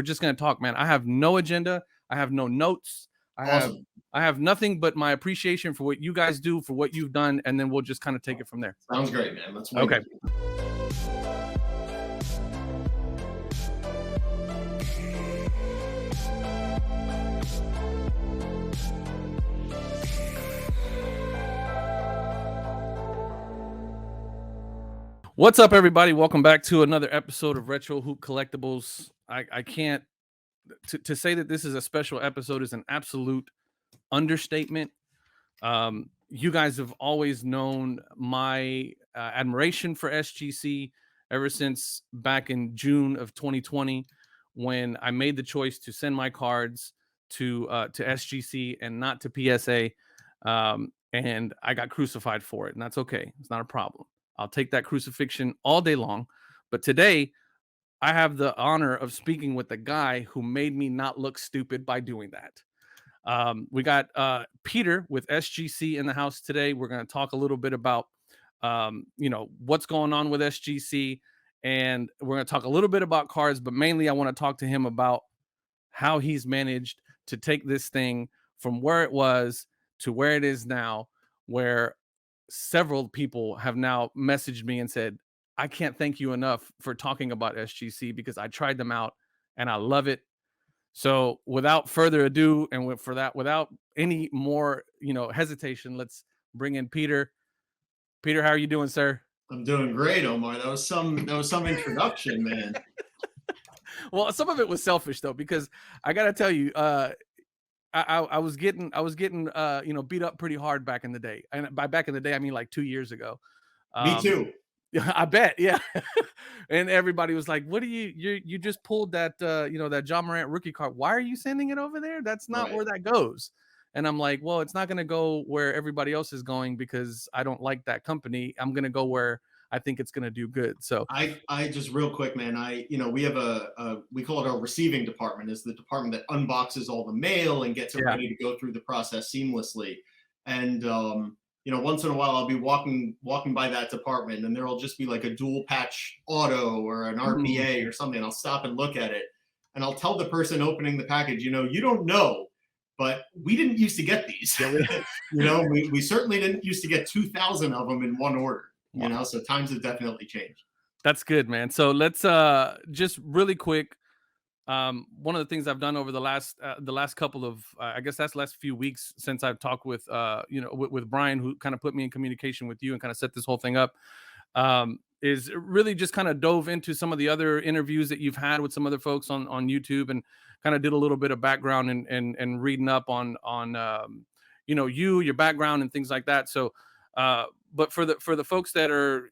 just going to talk, man. I have no agenda. I have no notes. Awesome. I have nothing but my appreciation for what you guys do, for what you've done, and then we'll just kind of take it from there. Sounds great, man. Let's okay. What's up, everybody? Welcome back to another episode of Retro Hoop Collectibles. I can't to say that this is a special episode is an absolute understatement. You guys have always known my admiration for SGC ever since back in June of 2020, when I made the choice to send my cards to SGC and not to PSA, and I got crucified for it, and that's okay. It's not a problem. I'll take that crucifixion all day long. But today, I have the honor of speaking with the guy who made me not look stupid by doing that. We got Peter with SGC in the house today. We're going to talk a little bit about, what's going on with SGC. And we're going to talk a little bit about cards. But mainly, I want to talk to him about how he's managed to take this thing from where it was to where it is now, where several people have now messaged me and said, I can't thank you enough for talking about SGC because I tried them out and I love it. So without further ado, and without any more, hesitation, let's bring in Peter. Peter, how are you doing, sir? I'm doing great, Omar. That was some introduction, man. Well, some of it was selfish though, because I got to tell you, I was getting beat up pretty hard back in the day. And by back in the day, I mean like 2 years ago. Me too. I bet. Yeah. And everybody was like, what do you just pulled that, that John Morant rookie card. Why are you sending it over there? That's not where that goes. And I'm like, well, it's not going to go where everybody else is going because I don't like that company. I'm going to go where I think it's going to do good. So I just real quick, man, we have we call it our receiving department. Is the department that unboxes all the mail and gets it ready to go through the process seamlessly. And, once in a while I'll be walking by that department and there'll just be like a dual patch auto or an RPA or something. I'll stop and look at it and I'll tell the person opening the package, you don't know, but we didn't used to get these. We certainly didn't used to get 2,000 of them in one order. Wow. So times have definitely changed. That's good, man. So let's just really quick. One of the things I've done over the last couple of, I guess that's last few weeks since I've talked with, with Brian, who kind of put me in communication with you and kind of set this whole thing up, is really just kind of dove into some of the other interviews that you've had with some other folks on YouTube and kind of did a little bit of background and reading up on your background and things like that. So, but for the folks that are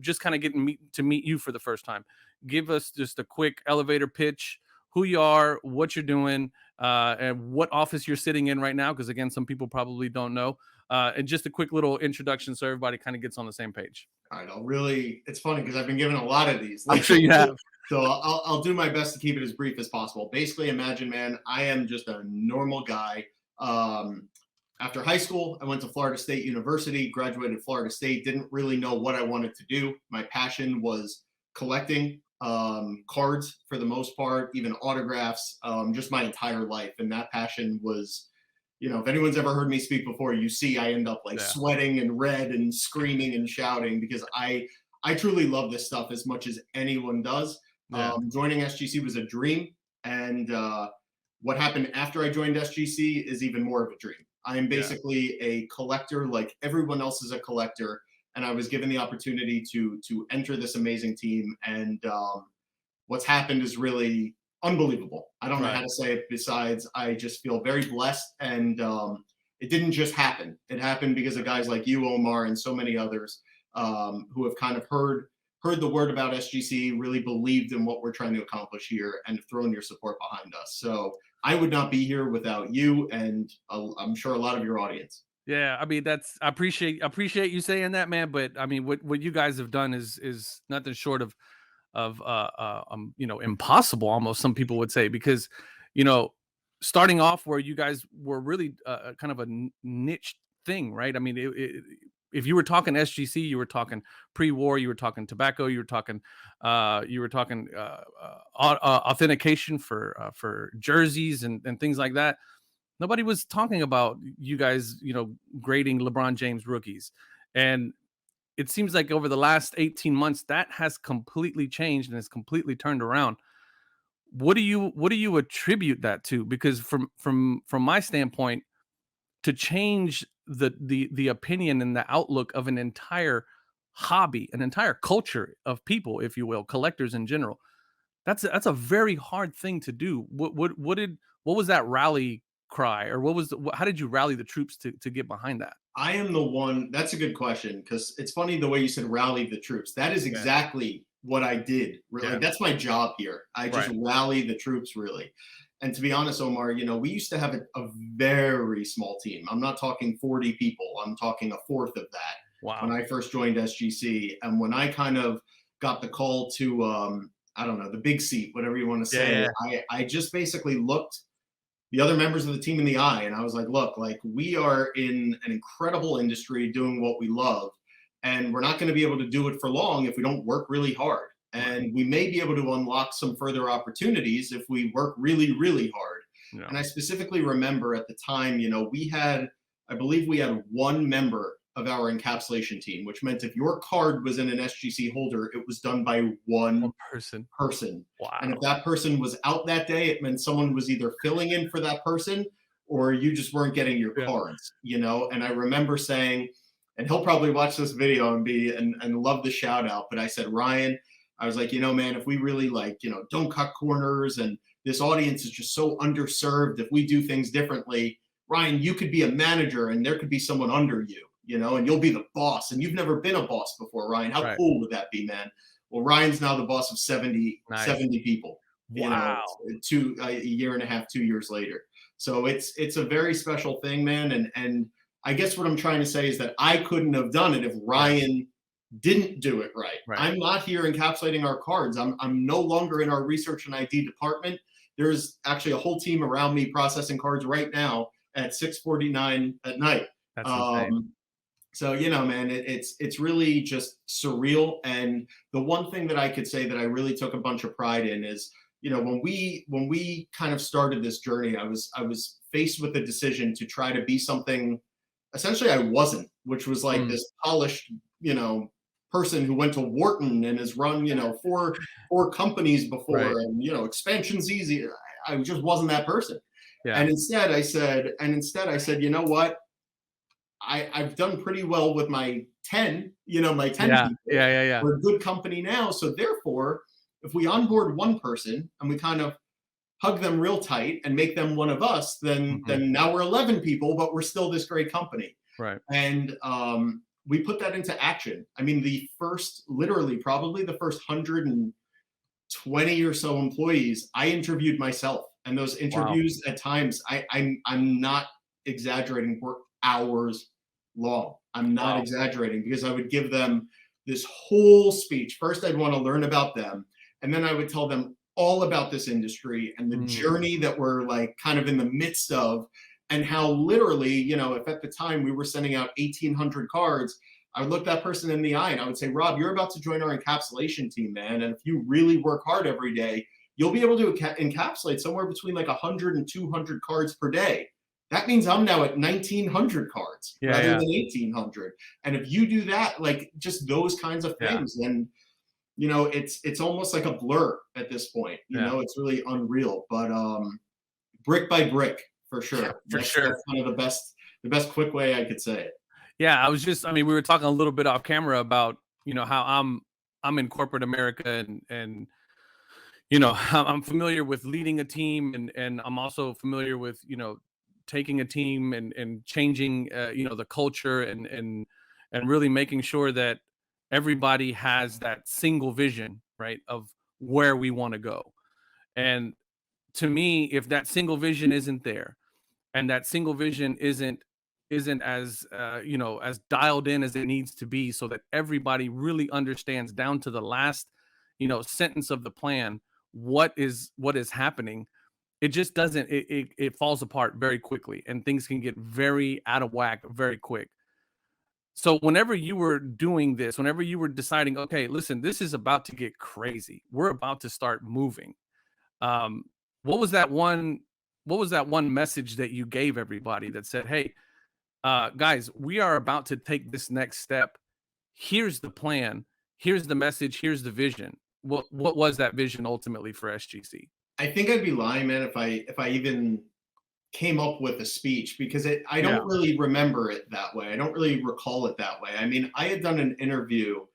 just kind of getting to meet you for the first time, give us just a quick elevator pitch, who you are, what you're doing, and what office you're sitting in right now. Because again, some people probably don't know. And just a quick little introduction so everybody kind of gets on the same page. All right, it's funny because I've been given a lot of these. I'm sure you have. So I'll do my best to keep it as brief as possible. Basically, imagine, man, I am just a normal guy. After high school, I went to Florida State University, graduated Florida State, didn't really know what I wanted to do. My passion was collecting cards for the most part, even autographs, just my entire life. And that passion was, if anyone's ever heard me speak before, you see I end up sweating and red and screaming and shouting because I truly love this stuff as much as anyone does. Yeah. Joining SGC was a dream. And what happened after I joined SGC is even more of a dream. I am basically a collector like everyone else is a collector. And I was given the opportunity to enter this amazing team. And what's happened is really unbelievable. I don't know how to say it besides I just feel very blessed. And it didn't just happen. It happened because of guys like you, Omar, and so many others who have kind of heard the word about SGC, really believed in what we're trying to accomplish here, and thrown your support behind us. So I would not be here without you, and I'm sure a lot of your audience. Yeah, I mean I appreciate you saying that, man. But I mean, what you guys have done is nothing short of impossible, almost, some people would say, because starting off where you guys were really kind of a niche thing, right? I mean, if you were talking SGC, you were talking pre-war, you were talking tobacco, you were talking authentication for jerseys and things like that. Nobody was talking about you guys, grading LeBron James rookies. And it seems like over the last 18 months, that has completely changed and has completely turned around. What do you attribute that to? Because from my standpoint, to change the opinion and the outlook of an entire hobby, an entire culture of people, if you will, collectors in general, that's a very hard thing to do. What was that rally cry, or how did you rally the troops to get behind that? I am the one. That's a good question, because it's funny the way you said rally the troops. That is Yeah. exactly what I did. Really, Yeah. that's my job here. I just Right. rally the troops, really. And to be honest, Omar, we used to have a very small team. I'm not talking 40 people. I'm talking a fourth of that when Wow. I first joined SGC. And when I kind of got the call to, I don't know, the big seat, whatever you want to Yeah, say, yeah. I just basically looked the other members of the team in the eye, and I was like, look, like, we are in an incredible industry doing what we love, and we're not going to be able to do it for long if we don't work really hard. Right. And we may be able to unlock some further opportunities if we work really, really hard. Yeah. And I specifically remember at the time, I believe we had one member of our encapsulation team, which meant if your card was in an SGC holder, it was done by One one person. person. And if Wow. that person was out that day, it meant someone was either filling in for that person, or you just weren't getting your Yeah. cards. And I remember saying, and he'll probably watch this video and love the shout out, but I said, Ryan, I was like, man, if we really don't cut corners, and this audience is just so underserved, if we do things differently, Ryan, you could be a manager and there could be someone under you, and you'll be the boss. And you've never been a boss before, Ryan. How Right. cool would that be, man? Well, Ryan's now the boss of 70 Nice. people, Wow. a year and a half, 2 years later. So it's a very special thing, man. And I guess what I'm trying to say is that I couldn't have done it if Ryan didn't do it right. Right. I'm not here encapsulating our cards. I'm no longer in our research and ID department. There's actually a whole team around me processing cards right now at 6:49 at night. That's insane. So man, it's really just surreal. And the one thing that I could say that I really took a bunch of pride in is, when we kind of started this journey, I was faced with the decision to try to be something essentially I wasn't, which was like this polished, person who went to Wharton and has run, four companies before, Right. and expansion's easy. I just wasn't that person. Yeah. And instead I said, you know what? I've done pretty well with my 10, my 10 Yeah. people. Yeah. We're a good company now. So therefore, if we onboard one person and we kind of hug them real tight and make them one of us, then now we're 11 people, but we're still this great company. Right. And we put that into action. I mean, probably the first 120 or so employees, I interviewed myself. And those interviews at times, I'm not exaggerating, were hours long. I'm not exaggerating, because I would give them this whole speech. First, I'd want to learn about them, and then I would tell them all about this industry and the journey that we're like kind of in the midst of, and how literally, if at the time we were sending out 1,800 cards, I would look that person in the eye and I would say, Rob, you're about to join our encapsulation team, man. And if you really work hard every day, you'll be able to encapsulate somewhere between like 100 and 200 cards per day. That means I'm now at 1,900 cards rather than 1,800. And if you do that, like just those kinds of things, then it's almost like a blur at this point. It's really unreal. But brick by brick, for sure. That's kind of the best quick way I could say it. Yeah, we were talking a little bit off camera about, how I'm in corporate America, and I'm familiar with leading a team, and I'm also familiar with, taking a team and changing the culture, and really making sure that everybody has that single vision, right, of where we want to go. And to me, if that single vision isn't there, and that single vision isn't as as dialed in as it needs to be, so that everybody really understands down to the last sentence of the plan what is happening, it just doesn't, it falls apart very quickly, and things can get very out of whack very quick. So whenever you were doing this, whenever you were deciding, okay, listen, this is about to get crazy. We're about to start moving. Um, what was that one? What was that one message that you gave everybody that said, "Hey, guys, we are about to take this next step. Here's the plan. Here's the message. Here's the vision." What was that vision ultimately for SGC? I think I'd be lying, man, if I even came up with a speech because I Yeah. don't really remember it that way. I don't really recall it that way. I mean, I had done an interview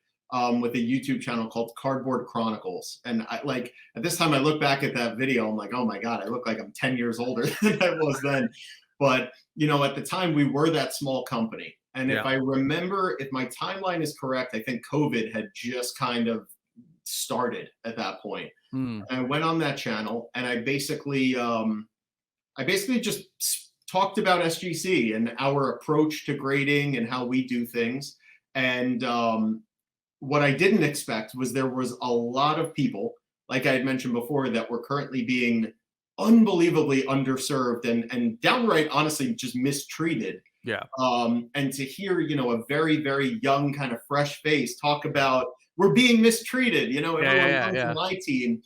with a YouTube channel called Cardboard Chronicles, and I like at this time I look back at that video, I'm like, oh my god, I look like I'm 10 years older than I was then. But you know, at the time we were that small company, and if Yeah. I remember, if my timeline is correct, I think COVID had just kind of started at that point. Mm, And I went on that channel, and I basically just talked about SGC and our approach to grading and how we do things. And what I didn't expect was there was a lot of people, like I had mentioned before, that were currently being unbelievably underserved and downright, honestly, just mistreated. yeah. And to hear, you know, a very, very young kind of fresh face talk about we're being mistreated, you know, Yeah. Yeah. everyone Yeah. come to Yeah. my team,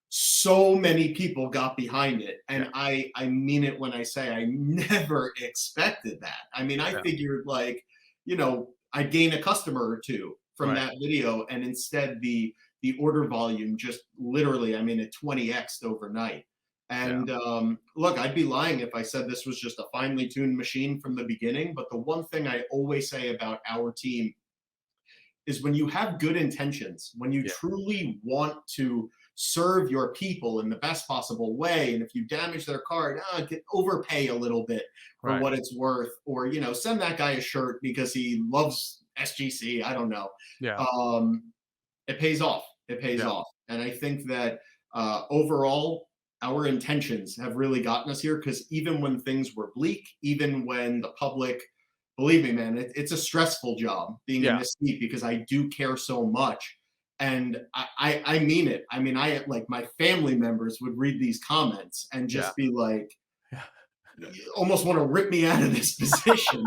so many people got behind it, Yeah. and I mean it when I say I never expected that. I mean, I Yeah. figured like, you know, I'd gain a customer or two from Right. that video, and instead the order volume just literally, I mean, it 20x'd overnight. Yeah. And look, I'd be lying if I said this was just a finely tuned machine from the beginning. But the one thing I always say about our team is when you have good intentions, when you Yeah. truly want to serve your people in the best possible way, and if you damage their card, overpay a little bit for Right. what it's worth, or you know, send that guy a shirt because he loves SGC. I don't know. Yeah. Um, it pays off. It pays Yeah. off, and I think that overall, our intentions have really gotten us here because even when things were bleak, even when the public, believe me, man, it's a stressful job being in Yeah. this seat because I do care so much. And I mean it. I mean, I like my family members would read these comments and Yeah. just be like, Yeah. almost want to rip me out of this position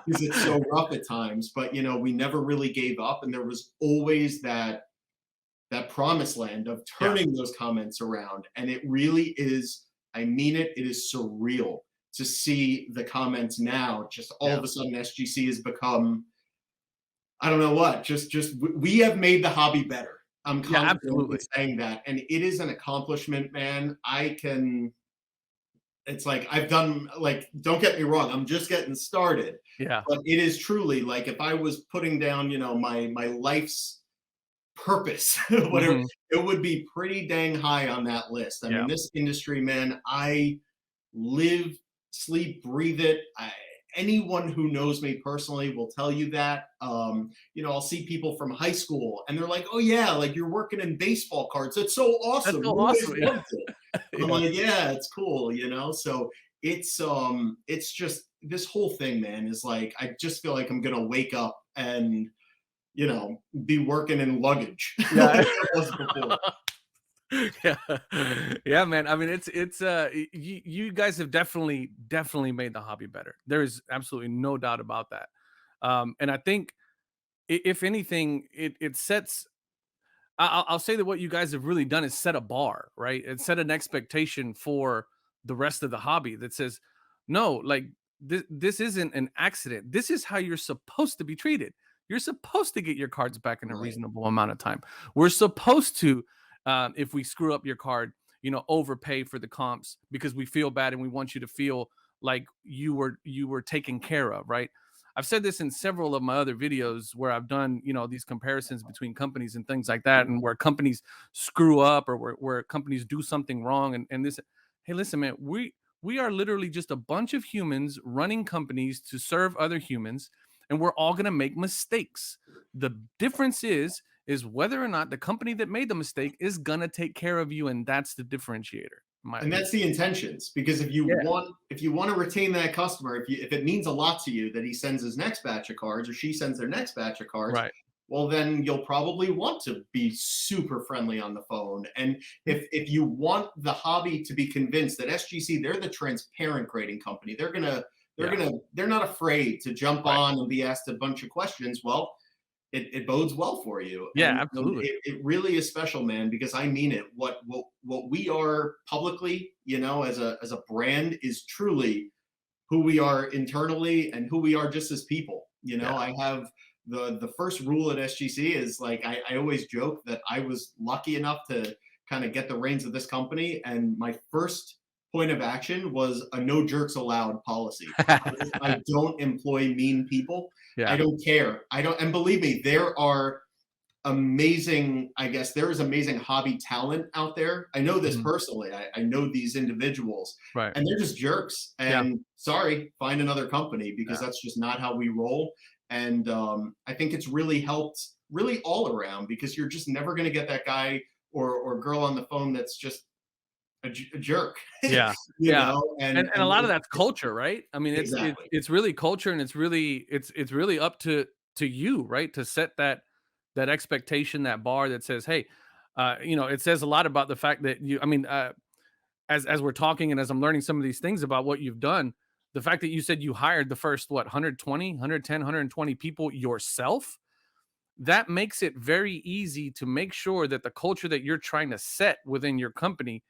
because it's so rough at times. But you know, we never really gave up, and there was always that promised land of Yeah. turning those comments around. And it really is, I mean it, it is surreal to see the comments now. Just all Yeah. of a sudden, SGC has become, I don't know what, just we have made the hobby better. I'm Yeah. confident in Absolutely. saying that. And it is an accomplishment, man. I can, it's like I've done, like, don't get me wrong, I'm just getting started. Yeah. But it is truly like if I was putting down, you know, my life's purpose, whatever, Hmm. it would be pretty dang high on that list. I Yeah. mean, this industry, man, I live, sleep, breathe it. Anyone who knows me personally will tell you that. You know, I'll see people from high school and they're like, oh, yeah, like you're working in baseball cards. That's so That's awesome. so We always awesome. Yeah. loved it. I'm Yeah. like, yeah, it's cool, you know? So it's just this whole thing, man, is like I just feel like I'm gonna wake up and you know, be working in luggage Yeah. like I was before. Yeah. Yeah, man. I mean, you guys have definitely made the hobby better. There is absolutely no doubt about that. And I think if anything, it sets I'll say that what you guys have really done is set a bar, right? And set an expectation for the rest of the hobby that says, no, like this isn't an accident. This is how you're supposed to be treated. You're supposed to get your cards back in a Right. reasonable amount of time. We're supposed to, if we screw up your card, overpay for the comps because we feel bad and we want you to feel like you were taken care of, right? I've said this in several of my other videos where I've done, these comparisons between companies and things like that, and where companies screw up or where companies do something wrong. And this, hey, listen, man, we are literally just a bunch of humans running companies to serve other humans, and we're all gonna make mistakes. The difference is whether or not the company that made the mistake is gonna take care of you, and that's the differentiator, in my And opinion. that's the intentions because Yeah, if you want to retain that customer, if it means a lot to you that he sends his next batch of cards or she sends their next batch of cards, right. well then you'll probably want to be super friendly on the phone. And Yeah, if you want the hobby to be convinced that SGC, they're the transparent grading company, they're they're not afraid to jump on and be asked a bunch of questions. Well, it bodes well for you. Yeah, And absolutely. it really is special, man, because I mean it. What we are publicly, as a brand is truly who we are internally and who we are just as people. Yeah. I have the first rule at SGC is like I always joke that I was lucky enough to kind of get the reins of this company, and my first point of action was a no jerks allowed policy. I don't employ mean people. I Yeah. don't care. I don't, and believe me, there are amazing, I guess there is amazing hobby talent out there. I know this Mhm. personally. I know these individuals, Right. and they're just jerks. Yeah. And sorry, find another company, because Yeah. that's just not how we roll. And I think it's really helped, really all around, because you're just never going to get that guy or girl on the phone that's just a jerk. Yeah. Yeah. And And a lot of that's culture, right? I mean, exactly. it's really culture, and it's really up to you, right? To set that expectation, that bar that says, hey, it says a lot about the fact that you, I mean, as we're talking and as I'm learning some of these things about what you've done, the fact that you said you hired the first, what, 120, 110, 120 people yourself, that makes it very easy to make sure that the culture that you're trying to set within your company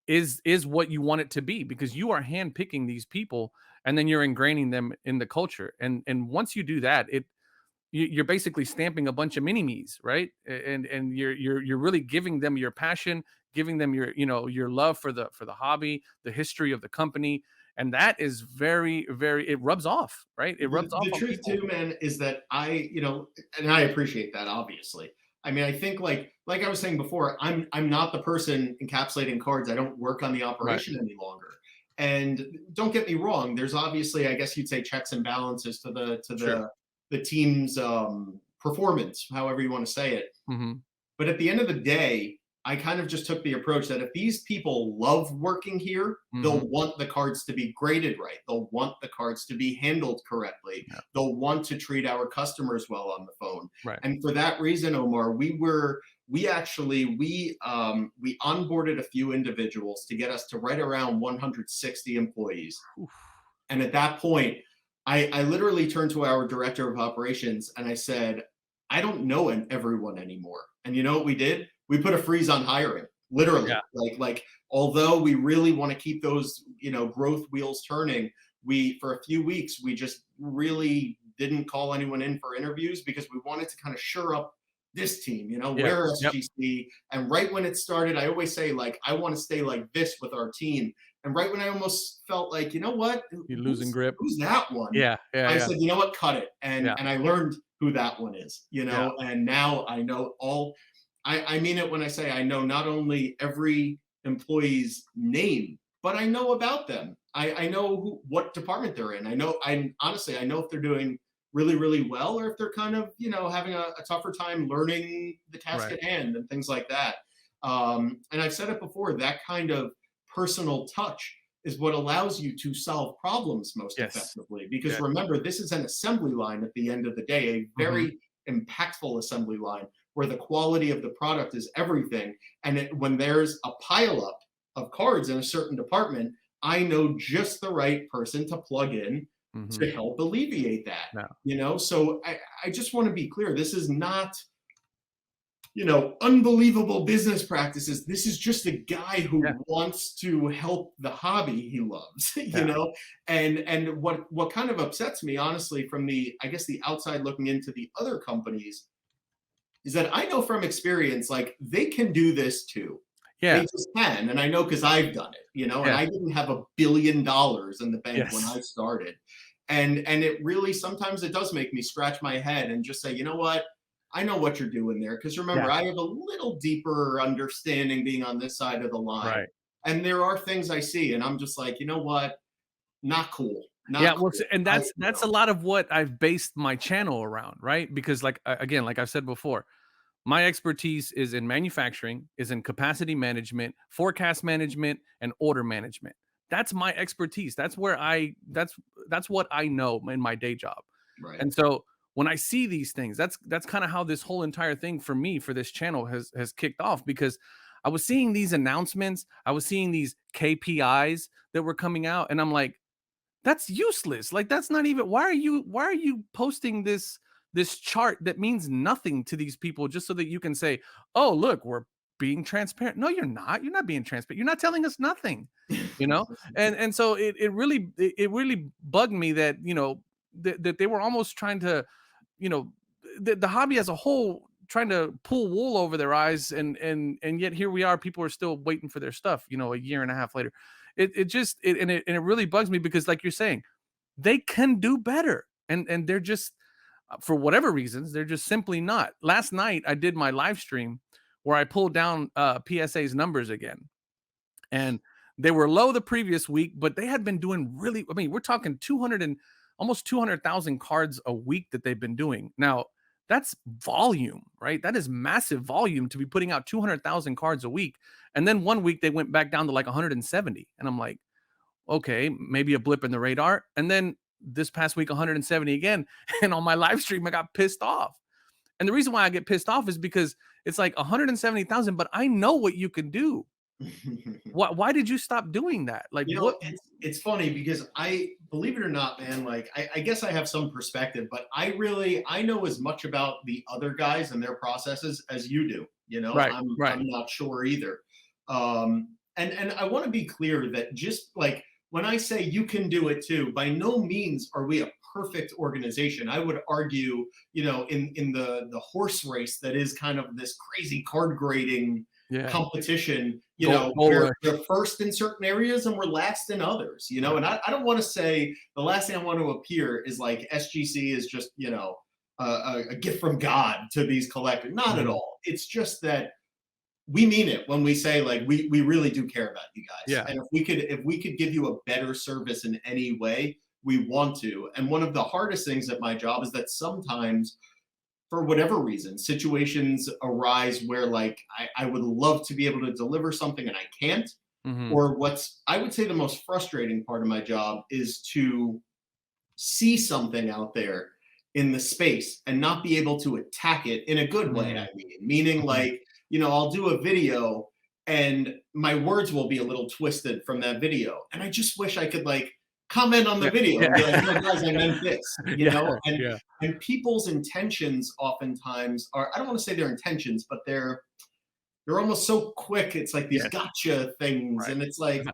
is what you want it to be, because you are handpicking these people and then you're ingraining them in the culture. And once you do that, you're basically stamping a bunch of mini-me's, right? And you're really giving them your passion, giving them your love for the hobby, the history of the company, and that is very, very, it rubs off, right? It rubs off The on truth people. too, man, is that and I appreciate that, obviously. I mean, I think like I was saying before, I'm not the person encapsulating cards. I don't work on the Right. operation any longer. And don't get me wrong, there's obviously, I guess you'd say, checks and balances to the to Sure. the team's performance, however you want to say it. Hmm. But at the end of the day, I kind of just took the approach that if these people love working here, Hmm. they'll want the cards to be graded right. They'll want the cards to be handled correctly. Yeah. They'll want to treat our customers well on the phone. Right. And for that reason, Omar, we actually we onboarded a few individuals to get us to right around 160 employees. Oof. And at that point, I literally turned to our director of operations and I said, I don't know everyone anymore. And you know what we did? We put a freeze on hiring, literally. Yeah. Like although we really want to keep those, growth wheels turning, we, for a few weeks, we just really didn't call anyone in for interviews, because we wanted to kind of shore up this team, Yeah. we're Yep. SGC. And right when it started, I always say, like, I want to stay like this with our team. And right when I almost felt like, you know what, You're losing grip. who's that one? Yeah. Yeah. I Yeah. said, you know what, cut it. And Yeah. and I learned who that one is, Yeah. and now I know all. I mean it when I say I know not only every employee's name, but I know about them. I know what department they're in. I honestly, I know if they're doing really, really well, or if they're kind of, having a tougher time learning the task Right. at hand and things like that. And I've said it before, that kind of personal touch is what allows you to solve problems most Yes. effectively. Because Yeah. remember, this is an assembly line at the end of the day, a very impactful assembly line where the quality of the product is everything. And when there's a pileup of cards in a certain department, I know just the right person to plug in Hmm. to help alleviate that. Yeah. So I just want to be clear. This is not, unbelievable business practices. This is just a guy who Yeah. wants to help the hobby he loves, Yeah. And what kind of upsets me, honestly, from I guess the outside looking into the other companies, is that I know from experience, like, they can do this too. They Yeah. just can. And I know because I've done it, and Yeah. I didn't have $1 billion in the bank when I Yes. started. And it really, sometimes it does make me scratch my head and just say, you know what? I know what you're doing there. Because remember, Yeah. I have a little deeper understanding being on this side of the line. Right. And there are things I see, and I'm just like, you know what? Not cool. Yeah, Not well, cool. and that's a lot of what I've based my channel around, right? Because, like, again, like I've said before, my expertise is in manufacturing, is in capacity management, forecast management, and order management. That's my expertise. That's what I know in my day job. Right. And so when I see these things, that's kind of how this whole entire thing for me, for this channel, has kicked off, because I was seeing these announcements, I was seeing these KPIs that were coming out, and I'm like, That's useless. Like, that's not even, why are you posting this chart that means nothing to these people just so that you can say, oh, look, we're being transparent. No, you're not. You're not being transparent. You're not telling us nothing, you know? And so it really bugged me that, that they were almost trying to, you know, the hobby as a whole trying to pull wool over their eyes, and yet here we are, people are still waiting for their stuff, a year and a half later. It really bugs me because, like you're saying, they can do better, and they're just, for whatever reasons, they're just simply not. Last night I did my live stream where I pulled down PSA's numbers again, and they were low the previous week, but they had been doing really, I mean, we're talking 200 and almost 200,000 cards a week that they've been doing. Now, that's volume, right? That is massive volume to be putting out 200,000 cards a week. And then one week they went back down to like 170. And I'm like, okay, maybe a blip in the radar. And then this past week, 170 again. And on my live stream, I got pissed off. And the reason why I get pissed off is because it's like 170,000, but I know what you can do. Why did you stop doing that? Like, what? It's funny because I, believe it or not, man, like I guess I have some perspective, but I know as much about the other guys and their processes as you do. Right, I'm right. not sure either. And I want to be clear that just like when I say you can do it too, by no means are we a perfect organization. I would argue, in the horse race that is kind of this crazy card grading competition, we're first in certain areas and we're last in others, and I don't want to say the last thing I want to appear is like SGC is just, a gift from God to these collectors. Not at all. It's just that we mean it when we say like we really do care about you guys. Yeah. And if we could give you a better service in any way, we want to. And one of the hardest things at my job is that sometimes, for whatever reason, situations arise where like I would love to be able to deliver something and I can't. Or what's, I would say, the most frustrating part of my job is to see something out there in the space and not be able to attack it in a good way. I mean, meaning like, I'll do a video and my words will be a little twisted from that video. And I just wish I could like comment on the video and be like, no, guys, I meant this, and people's intentions oftentimes are, I don't want to say their intentions, but they're almost so quick. It's like these gotcha things. Right. And it's like,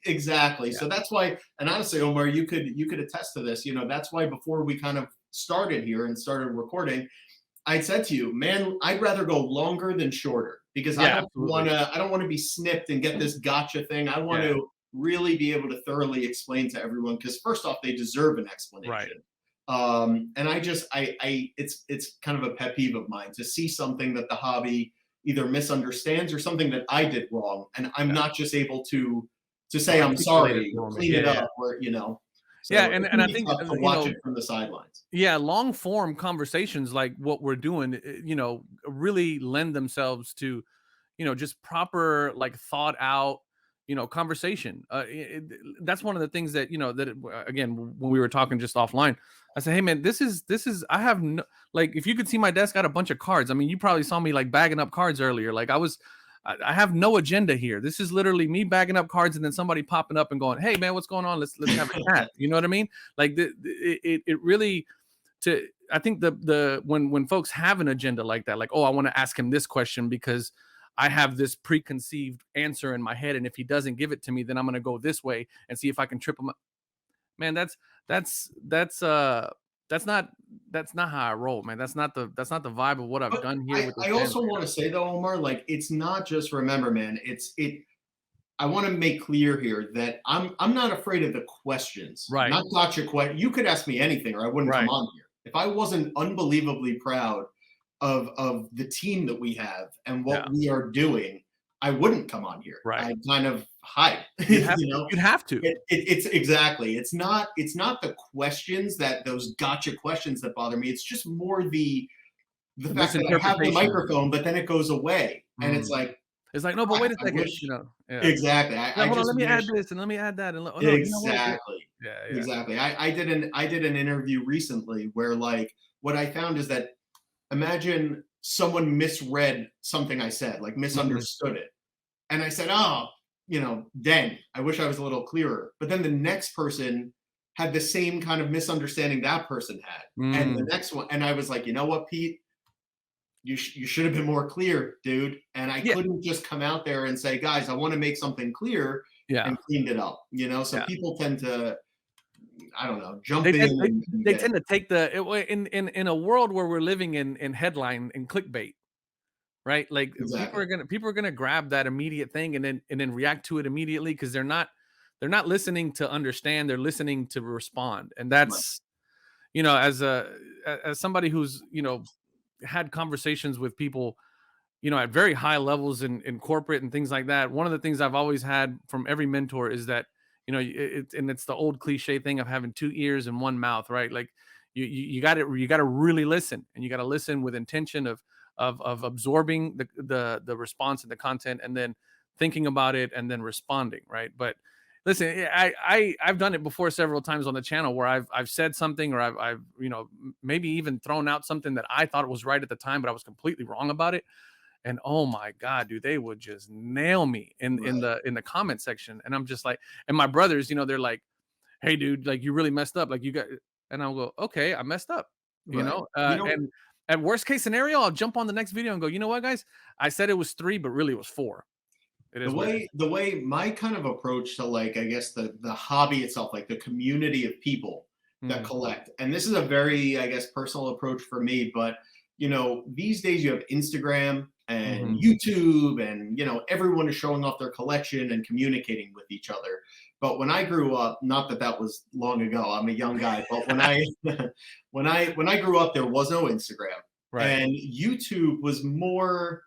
exactly. Yeah. So that's why, and honestly, Omar, you could attest to this, that's why before we kind of started here and started recording, I said to you, man, I'd rather go longer than shorter because I don't want to be snipped and get this gotcha thing. I want to really be able to thoroughly explain to everyone, because first off, they deserve an explanation. Right. And it's kind of a pet peeve of mine to see something that the hobby either misunderstands or something that I did wrong, and I'm not just able to say I'm sorry, or clean it up, or So and I think to watch it from the sidelines. Yeah, long form conversations like what we're doing, really lend themselves to, just proper, like, thought out, conversation. That's one of the things that, again, when we were talking just offline, I said, hey man, this is, I have no, like, if you could see my desk, I got a bunch of cards. I mean, you probably saw me like bagging up cards earlier. Like I have no agenda here. This is literally me bagging up cards and then somebody popping up and going, hey man, what's going on? Let's have a chat. You know what I mean? Like it really, I think when folks have an agenda like that, like, oh, I want to ask him this question because I have this preconceived answer in my head, and if he doesn't give it to me, then I'm going to go this way and see if I can trip him up. Man, that's not how I roll, man. That's not the vibe of what I've done here. I also want to say though, Omar, like, it's not just, remember, man, I want to make clear here that I'm not afraid of the questions. Right. Not gotcha question. You could ask me anything or I wouldn't come on here. If I wasn't unbelievably proud of the team that we have and what we are doing, I wouldn't come on here. Right. I'd kind of hide. You'd have to. It's exactly. It's not the questions, those gotcha questions that bother me. It's just more the fact that I have the microphone, but then it goes away, and it's like, no, but wait a second. Exactly. Hold on, let me add this and let me add that. And exactly. Exactly. I did an interview recently where, like, what I found is that, imagine someone misread something I said, like misunderstood it. And I said, oh, dang, I wish I was a little clearer. But then the next person had the same kind of misunderstanding that person had. And the next one, and I was like, you know what, Pete? You should have been more clear, dude. And I Yeah. couldn't just come out there and say, guys, I want to make something clear Yeah. and cleaned it up, So Yeah. people tend to, I don't know, jump They tend, in they tend to take in a world where we're living in headline and clickbait, right? Like exactly. people are gonna grab that immediate thing and then react to it immediately because they're not listening to understand, they're listening to respond. And Right. that's, as somebody who's, had conversations with people, at very high levels in corporate and things like that. One of the things I've always had from every mentor is that, it's the old cliche thing of having two ears and one mouth, right? Like you got to really listen, and you got to listen with intention of absorbing the response and the content, and then thinking about it and then responding, right? But listen, I've done it before several times on the channel where I've said something, or I've maybe even thrown out something that I thought was right at the time, but I was completely wrong about it. And oh my God, dude, they would just nail me in Right. the comment section. And I'm just like, and my brothers, they're like, hey dude, like you really messed up. Like you got, and I'll go, okay, I messed up, Right. You know, and at worst case scenario, I'll jump on the next video and go, you know what, guys, I said it was 3, but really it was 4. It the is what it is. way my kind of approach to, like, I guess the hobby itself, like the community of people that Mhm. collect, and this is a very, I guess, personal approach for me, but these days you have Instagram and Mhm. YouTube, and everyone is showing off their collection and communicating with each other. But when I grew up, not that that was long ago, I'm a young guy, but when I when I grew up, there was no Instagram, Right. and YouTube was more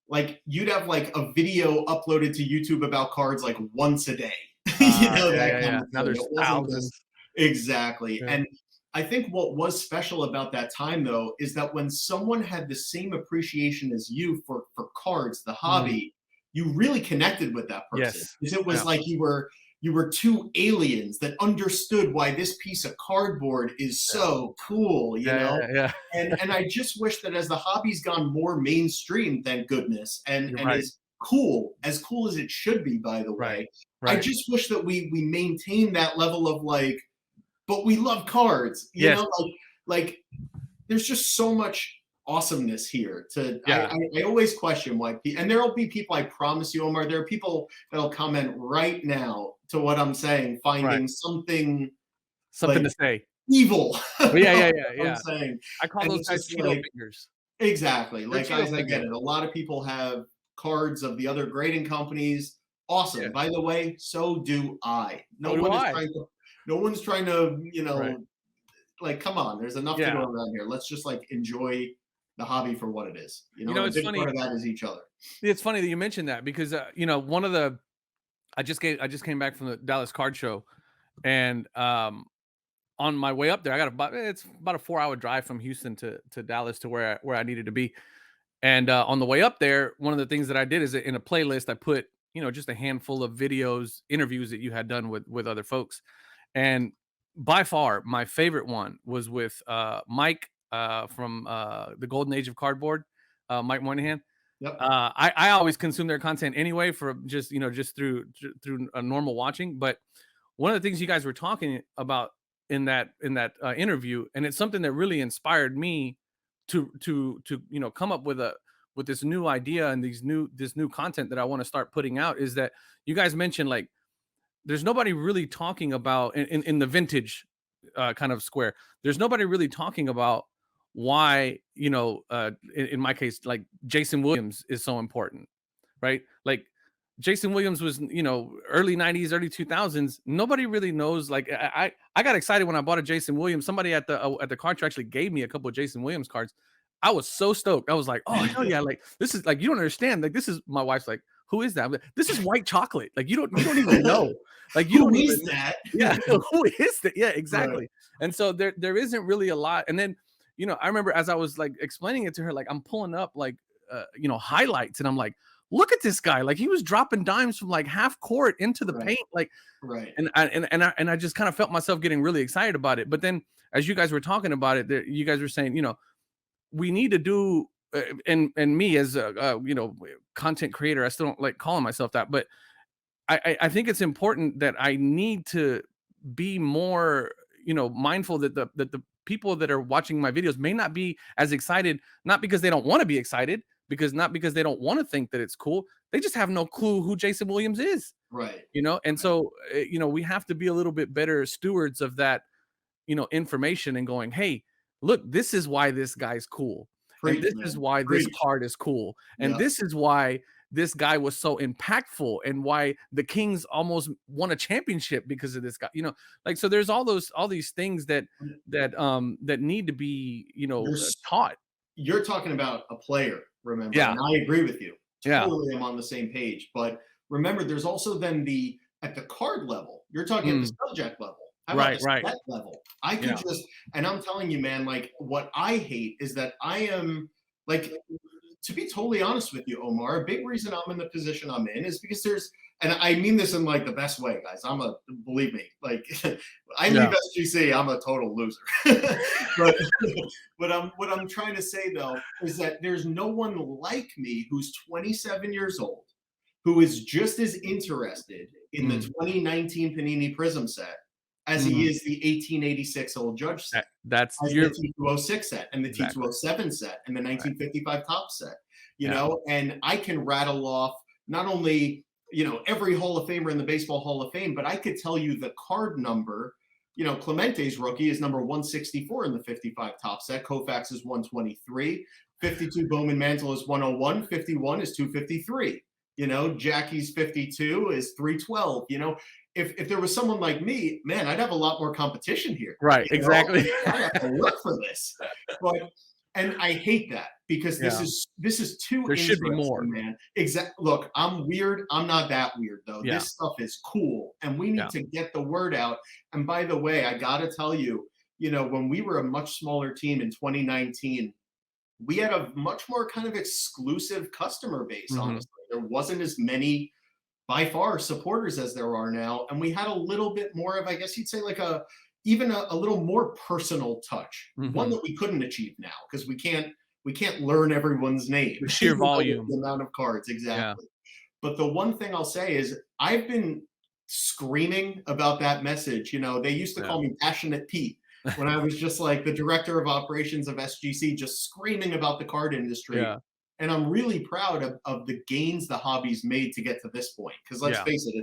like you'd have like a video uploaded to YouTube about cards like once a day. Yeah, That yeah, kind yeah. of Now thing. there's It wasn't thousands. just exactly. Yeah. And I think what was special about that time though is that when someone had the same appreciation as you for cards, the Mhm. hobby, you really connected with that person. Yes. Because it was Yeah. like you were two aliens that understood why this piece of cardboard is Yeah. so cool, Yeah, yeah, yeah. and I just wish that as the hobby's gone more mainstream, thank goodness, and You're and right. is as cool as it should be, by the Right. way. I Right. just wish that we maintain that level of like, but we love cards, Yes. like there's just so much awesomeness here. Yeah. I always question why, and there will be people. I promise you, Omar. There are people that'll comment right now to what I'm saying, Right. finding something Something like to say. evil Yeah, about yeah, what yeah, I'm yeah. saying, I call and those it's guys just Cheeto like fingers. exactly, They're like, Cheeto guys, I get fingers. it. A lot of people have cards of the other grading companies. Yeah. Awesome. By the way, so do I. So do I. No one's trying to, Right. like, come on. There's enough to go Yeah. around here. Let's just like enjoy the hobby for what it is, and a It's big part funny. of that is each other. It's funny that you mentioned that because one of the I just came back from the Dallas card show, and on my way up there, it's about a 4-hour drive from Houston to Dallas to where I needed to be. And on the way up there, one of the things that I did is in a playlist I put just a handful of videos, interviews that you had done with other folks. And by far, my favorite one was with Mike from the Golden Age of Cardboard, Mike Moynihan. Yep. I always consume their content anyway for just through a normal watching. But one of the things you guys were talking about in that interview, and it's something that really inspired me to come up with this new idea and this new content that I want to start putting out, is that you guys mentioned, like, there's nobody really talking about in the vintage kind of square. There's nobody really talking about why in my case, like, Jason Williams is so important, right? Like, Jason Williams was, early 90s, early 2000s. Nobody really knows. Like, I got excited when I bought a Jason Williams. Somebody at the card show actually gave me a couple of Jason Williams cards. I was so stoked. I was like, oh hell yeah! Like, this is, like, you don't understand. Like, this is, my wife's like, who is that? I'm like, this is white chocolate. Like, you don't even know. Like, you Who don't is even, that? yeah. Who is that? Yeah, Right. exactly. And so there isn't really a lot. And then I remember as I was like explaining it to her, like, I'm pulling up like highlights, and I'm like, look at this guy. Like, he was dropping dimes from like half court into the Right. paint. Like, Right. and I just kind of felt myself getting really excited about it. But then as you guys were talking about it, you guys were saying, we need to do, and me as a content creator, I still don't like calling myself that, but I think it's important that I need to be more, mindful that the people that are watching my videos may not be as excited, not because they don't want to be excited, not because they don't want to think that it's cool. They just have no clue who Jason Williams is, Right. And Right. so, we have to be a little bit better stewards of that, information and going, hey, look, this is why this guy's cool. And Preach, this is man. why this Preach. card is cool. And Yep. this is why this guy was so impactful and why the Kings almost won a championship because of this guy. Like, so there's all these things that need to be, You're taught. you're talking about a player, remember, Yeah. and I agree with you. Yeah. Totally am on the same page. But remember, there's also then at the card level, you're talking at the Mm. subject level. How about Right, the right. set level? I could Yeah. just, and I'm telling you, man, like what I hate is that I am like, to be totally honest with you, Omar, a big reason I'm in the position I'm in is because and I mean this in like the best way, guys. Believe me, like I leave Yeah. SGC, I'm a total loser. but what I'm trying to say though is that there's no one like me who's 27 years old, who is just as interested in the Mm. 2019 Panini Prism set as he Mm. is the 1886 Old Judge set, That's as your the T206 set and the exactly. T207 set and the Right. 1955 top set, Yeah. and I can rattle off not only, every Hall of Famer in the Baseball Hall of Fame, but I could tell you the card number. Clemente's rookie is number 164 in the 55 top set. Koufax is 123. 52 Bowman Mantle is 101. 51 is 253. Jackie's 52 is 312. If there was someone like me, man, I'd have a lot more competition here. Right, exactly. I have to work for this. And I hate that because Yeah. this is too There should be more. man. Look, I'm weird. I'm not that weird though. Yeah. This stuff is cool, and we need Yeah. to get the word out. And by the way, I gotta tell you, when we were a much smaller team in 2019, we had a much more kind of exclusive customer base. Mhm. Honestly, there wasn't as many by far supporters as there are now, and we had a little bit more of, I guess you'd say, like even a little more personal touch, one Mhm. that we couldn't achieve now because we can't learn everyone's name. The sheer volume. The amount of cards, Yeah. exactly. But the one thing I'll say is I've been screaming about that message. They used to Yeah. call me Passionate Pete when I was just like the director of operations of SGC, just screaming about the card industry. Yeah. And I'm really proud of the gains the hobby's made to get to this point. Because let's Yeah. face it,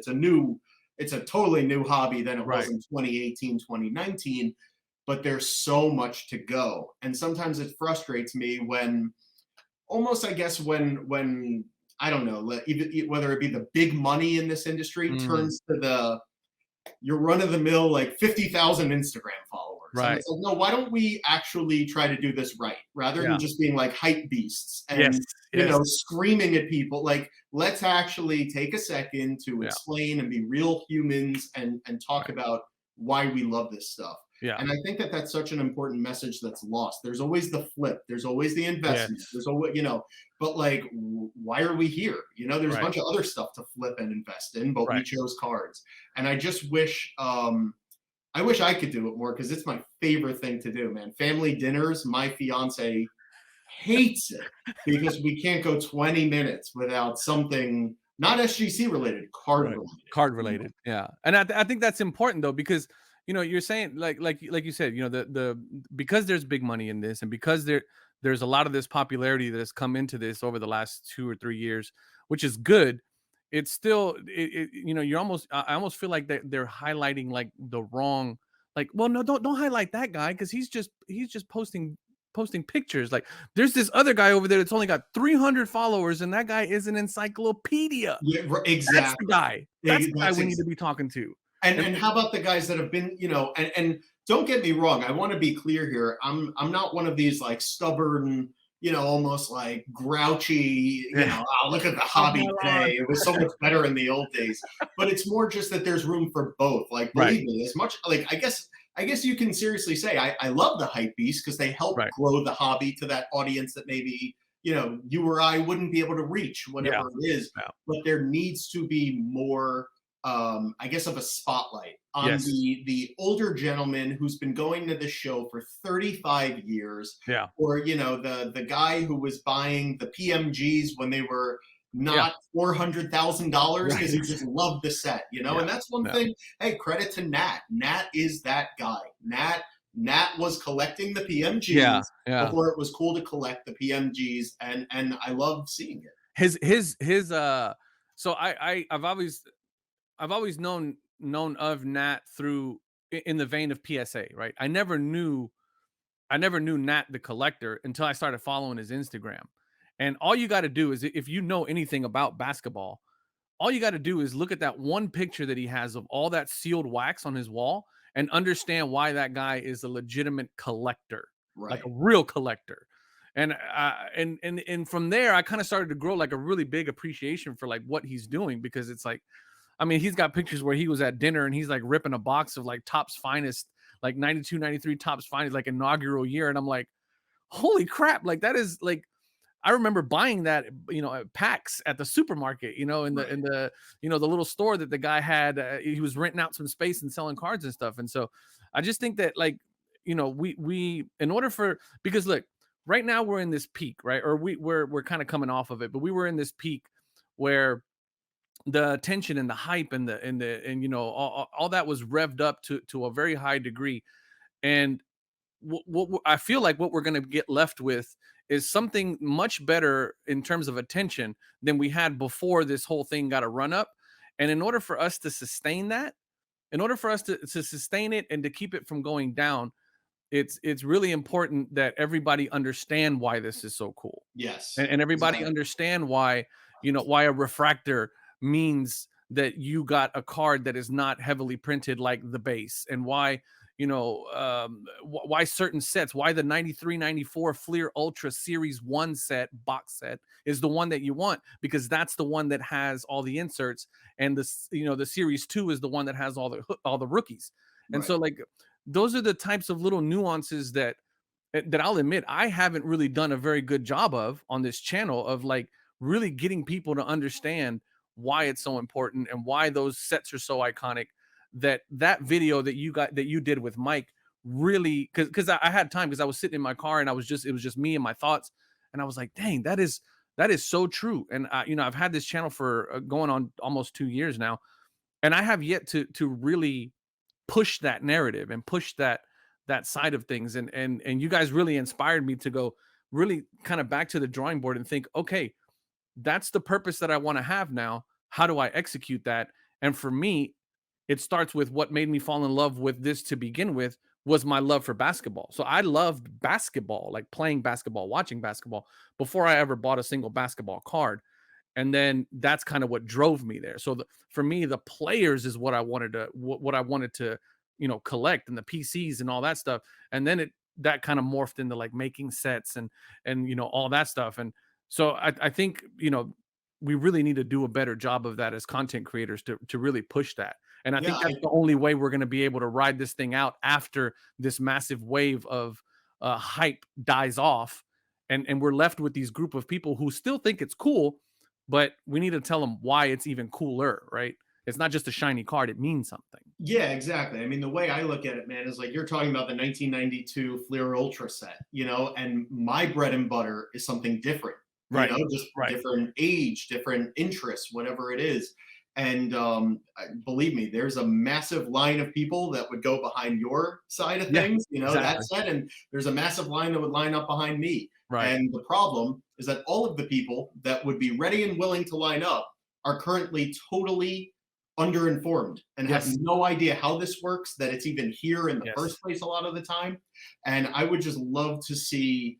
it's a totally new hobby than it Right. was in 2018, 2019. But there's so much to go. And sometimes it frustrates me when almost, I guess, when I don't know, whether it be the big money in this industry Mhm. turns to your run of the mill, like 50,000 Instagram followers. And Right. it's like, no, why don't we actually try to do this right rather Yeah. than just being like hype beasts and, Yes. Yes. screaming at people? Like, let's actually take a second to Yeah. explain and be real humans and talk Right. about why we love this stuff. Yeah. And I think that that's such an important message that's lost. There's always the flip. There's always the investment. Yes. There's always, but like, why are we here? There's a Right. bunch of other stuff to flip and invest in, but we Right. chose cards. And I just wish, I wish I could do it more because it's my favorite thing to do, man. Family dinners, my fiance hates it because we can't go 20 minutes without something not SGC related, card Right. related. Card related. Yeah. And I think that's important though, because you're saying like you said, because there's big money in this and because there's a lot of this popularity that has come into this over the last 2 or 3 years, which is good. It's still I almost feel like they're highlighting like the wrong, like, well, no, don't highlight that guy because he's just posting pictures. Like, there's this other guy over there that's only got 300 followers and that guy is an encyclopedia. Yeah, That's the exactly. guy. That's the guy That's we need to be talking to. And how about the guys that have been, and don't get me wrong, I want to be clear here. I'm not one of these like stubborn, almost like grouchy, oh, look at the hobby today. It was so much better in the old days. But it's more just that there's room for both. Like, believe me, as much like I guess you can seriously say I love the Hypebeast because they help grow the hobby to that audience that maybe you or I wouldn't be able to reach, whatever it is. Yeah. But there needs to be more, I guess, of a spotlight on the older gentleman who's been going to this show for 35 years. Yeah. Or, the guy who was buying the PMGs when they were, not $400,000 because he Right. just loved the set, you know. Yeah. And that's one Yeah. thing. Hey, credit to Nat. Nat is that guy. Nat was collecting the Yeah. PMGs Yeah. before it was cool to collect the PMGs, and I love seeing it. His so I've always known of Nat through in the vein of PSA, right? I never knew Nat the Collector until I started following his Instagram. And all you got to do is, if you know anything about basketball, all you got to do is look at that one picture that he has of all that sealed wax on his wall and understand why that guy is a legitimate collector, like a Right. real collector. And from there, I kind of started to grow like a really big appreciation for like what he's doing, because it's like, I mean, he's got pictures where he was at dinner and he's like ripping a box of like Topps Finest, like 92, 93 Topps Finest, like inaugural year. And I'm like, holy crap. Like that is like, I remember buying that, at packs at the supermarket, Right. the little store that the guy had. He was renting out some space and selling cards and stuff. And so I just think that, like, we in order for, because look, right now we're in this peak, right? Or we're kind of coming off of it, but we were in this peak where the attention and the hype and all that was revved up to a very high degree. And what I feel like what we're going to get left with is something much better in terms of attention than we had before this whole thing got a run up. And in order for us to sustain that, in order for us to sustain it and to keep it from going down, it's really important that everybody understand why this is so cool, Yes. and everybody Exactly. understand why, why a refractor means that you got a card that is not heavily printed like the base, and why, why certain sets, why the 93 94 Fleer Ultra Series 1 set box set is the one that you want, because that's the one that has all the inserts, and the Series 2 is the one that has all the rookies. And so, Right. like, those are the types of little nuances that I'll admit I haven't really done a very good job of on this channel, of like really getting people to understand why it's so important and why those sets are so iconic. That video that you did with Mike, really, because I had time, because I was sitting in my car and it was just me and my thoughts, and I was like, dang, that is so true. And I've had this channel for going on almost 2 years now, and I have yet to really push that narrative and push that side of things. And you guys really inspired me to go really kind of back to the drawing board and think, okay, that's the purpose that I want to have now. How do I execute that? And for me, it starts with what made me fall in love with this to begin with, was my love for basketball. So I loved basketball, like playing basketball, watching basketball, before I ever bought a single basketball card. And then that's kind of what drove me there. So for me, the players is what I wanted to collect, and the PCs and all that stuff. And then that kind of morphed into like making sets and all that stuff. And so I think we really need to do a better job of that as content creators, to really push that. And I Yeah. think that's the only way we're going to be able to ride this thing out after this massive wave of hype dies off, and we're left with these group of people who still think it's cool, but we need to tell them why it's even cooler, right? It's not just a shiny card, it means something. Yeah, exactly. I mean, the way I look at it, man, is like you're talking about the 1992 Fleer Ultra set, and my bread and butter is something different, Right. just Right. different age, different interests, whatever it is. And believe me, there's a massive line of people that would go behind your side of Yeah, things, that exactly. set, and there's a massive line that would line up behind me. Right. And the problem is that all of the people that would be ready and willing to line up are currently totally underinformed and have Yes. no idea how this works, that it's even here in the Yes. first place a lot of the time. And I would just love to see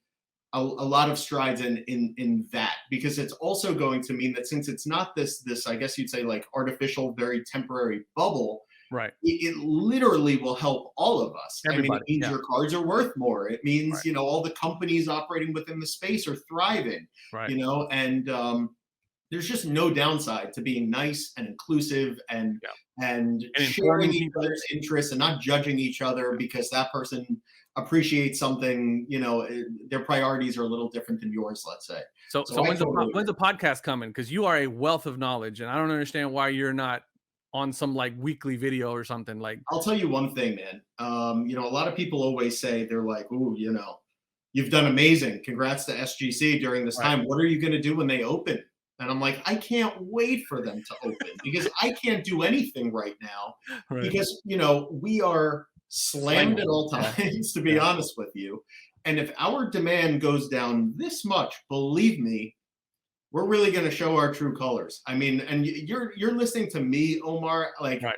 a lot of strides in that, because it's also going to mean that since it's not this I guess you'd say like artificial, very temporary bubble, Right. it literally will help all of us. I mean, it Everybody. means Yeah. your cards are worth more. It means, Right. all the companies operating within the space are thriving, Right. and there's just no downside to being nice and inclusive and Yeah. and And sharing informing each people. other's interests and not judging each other because that person appreciates something, their priorities are a little different than yours, let's say. So So I totally when's agree. the podcast coming? Because you are a wealth of knowledge, and I don't understand why you're not on some like weekly video or something like. I'll tell you one thing, man. A lot of people always say, they're like, "Ooh, you've done amazing. Congrats to SGC during this Right. time. What are you going to do when they open And I'm like, I can't wait for them to open because I can't do anything right now Right. because, we are slammed Slammed. at all Yeah. times, to be Yeah. honest with you. And if our demand goes down this much, believe me, we're really going to show our true colors. I mean, and you're listening to me, Omar, like Right.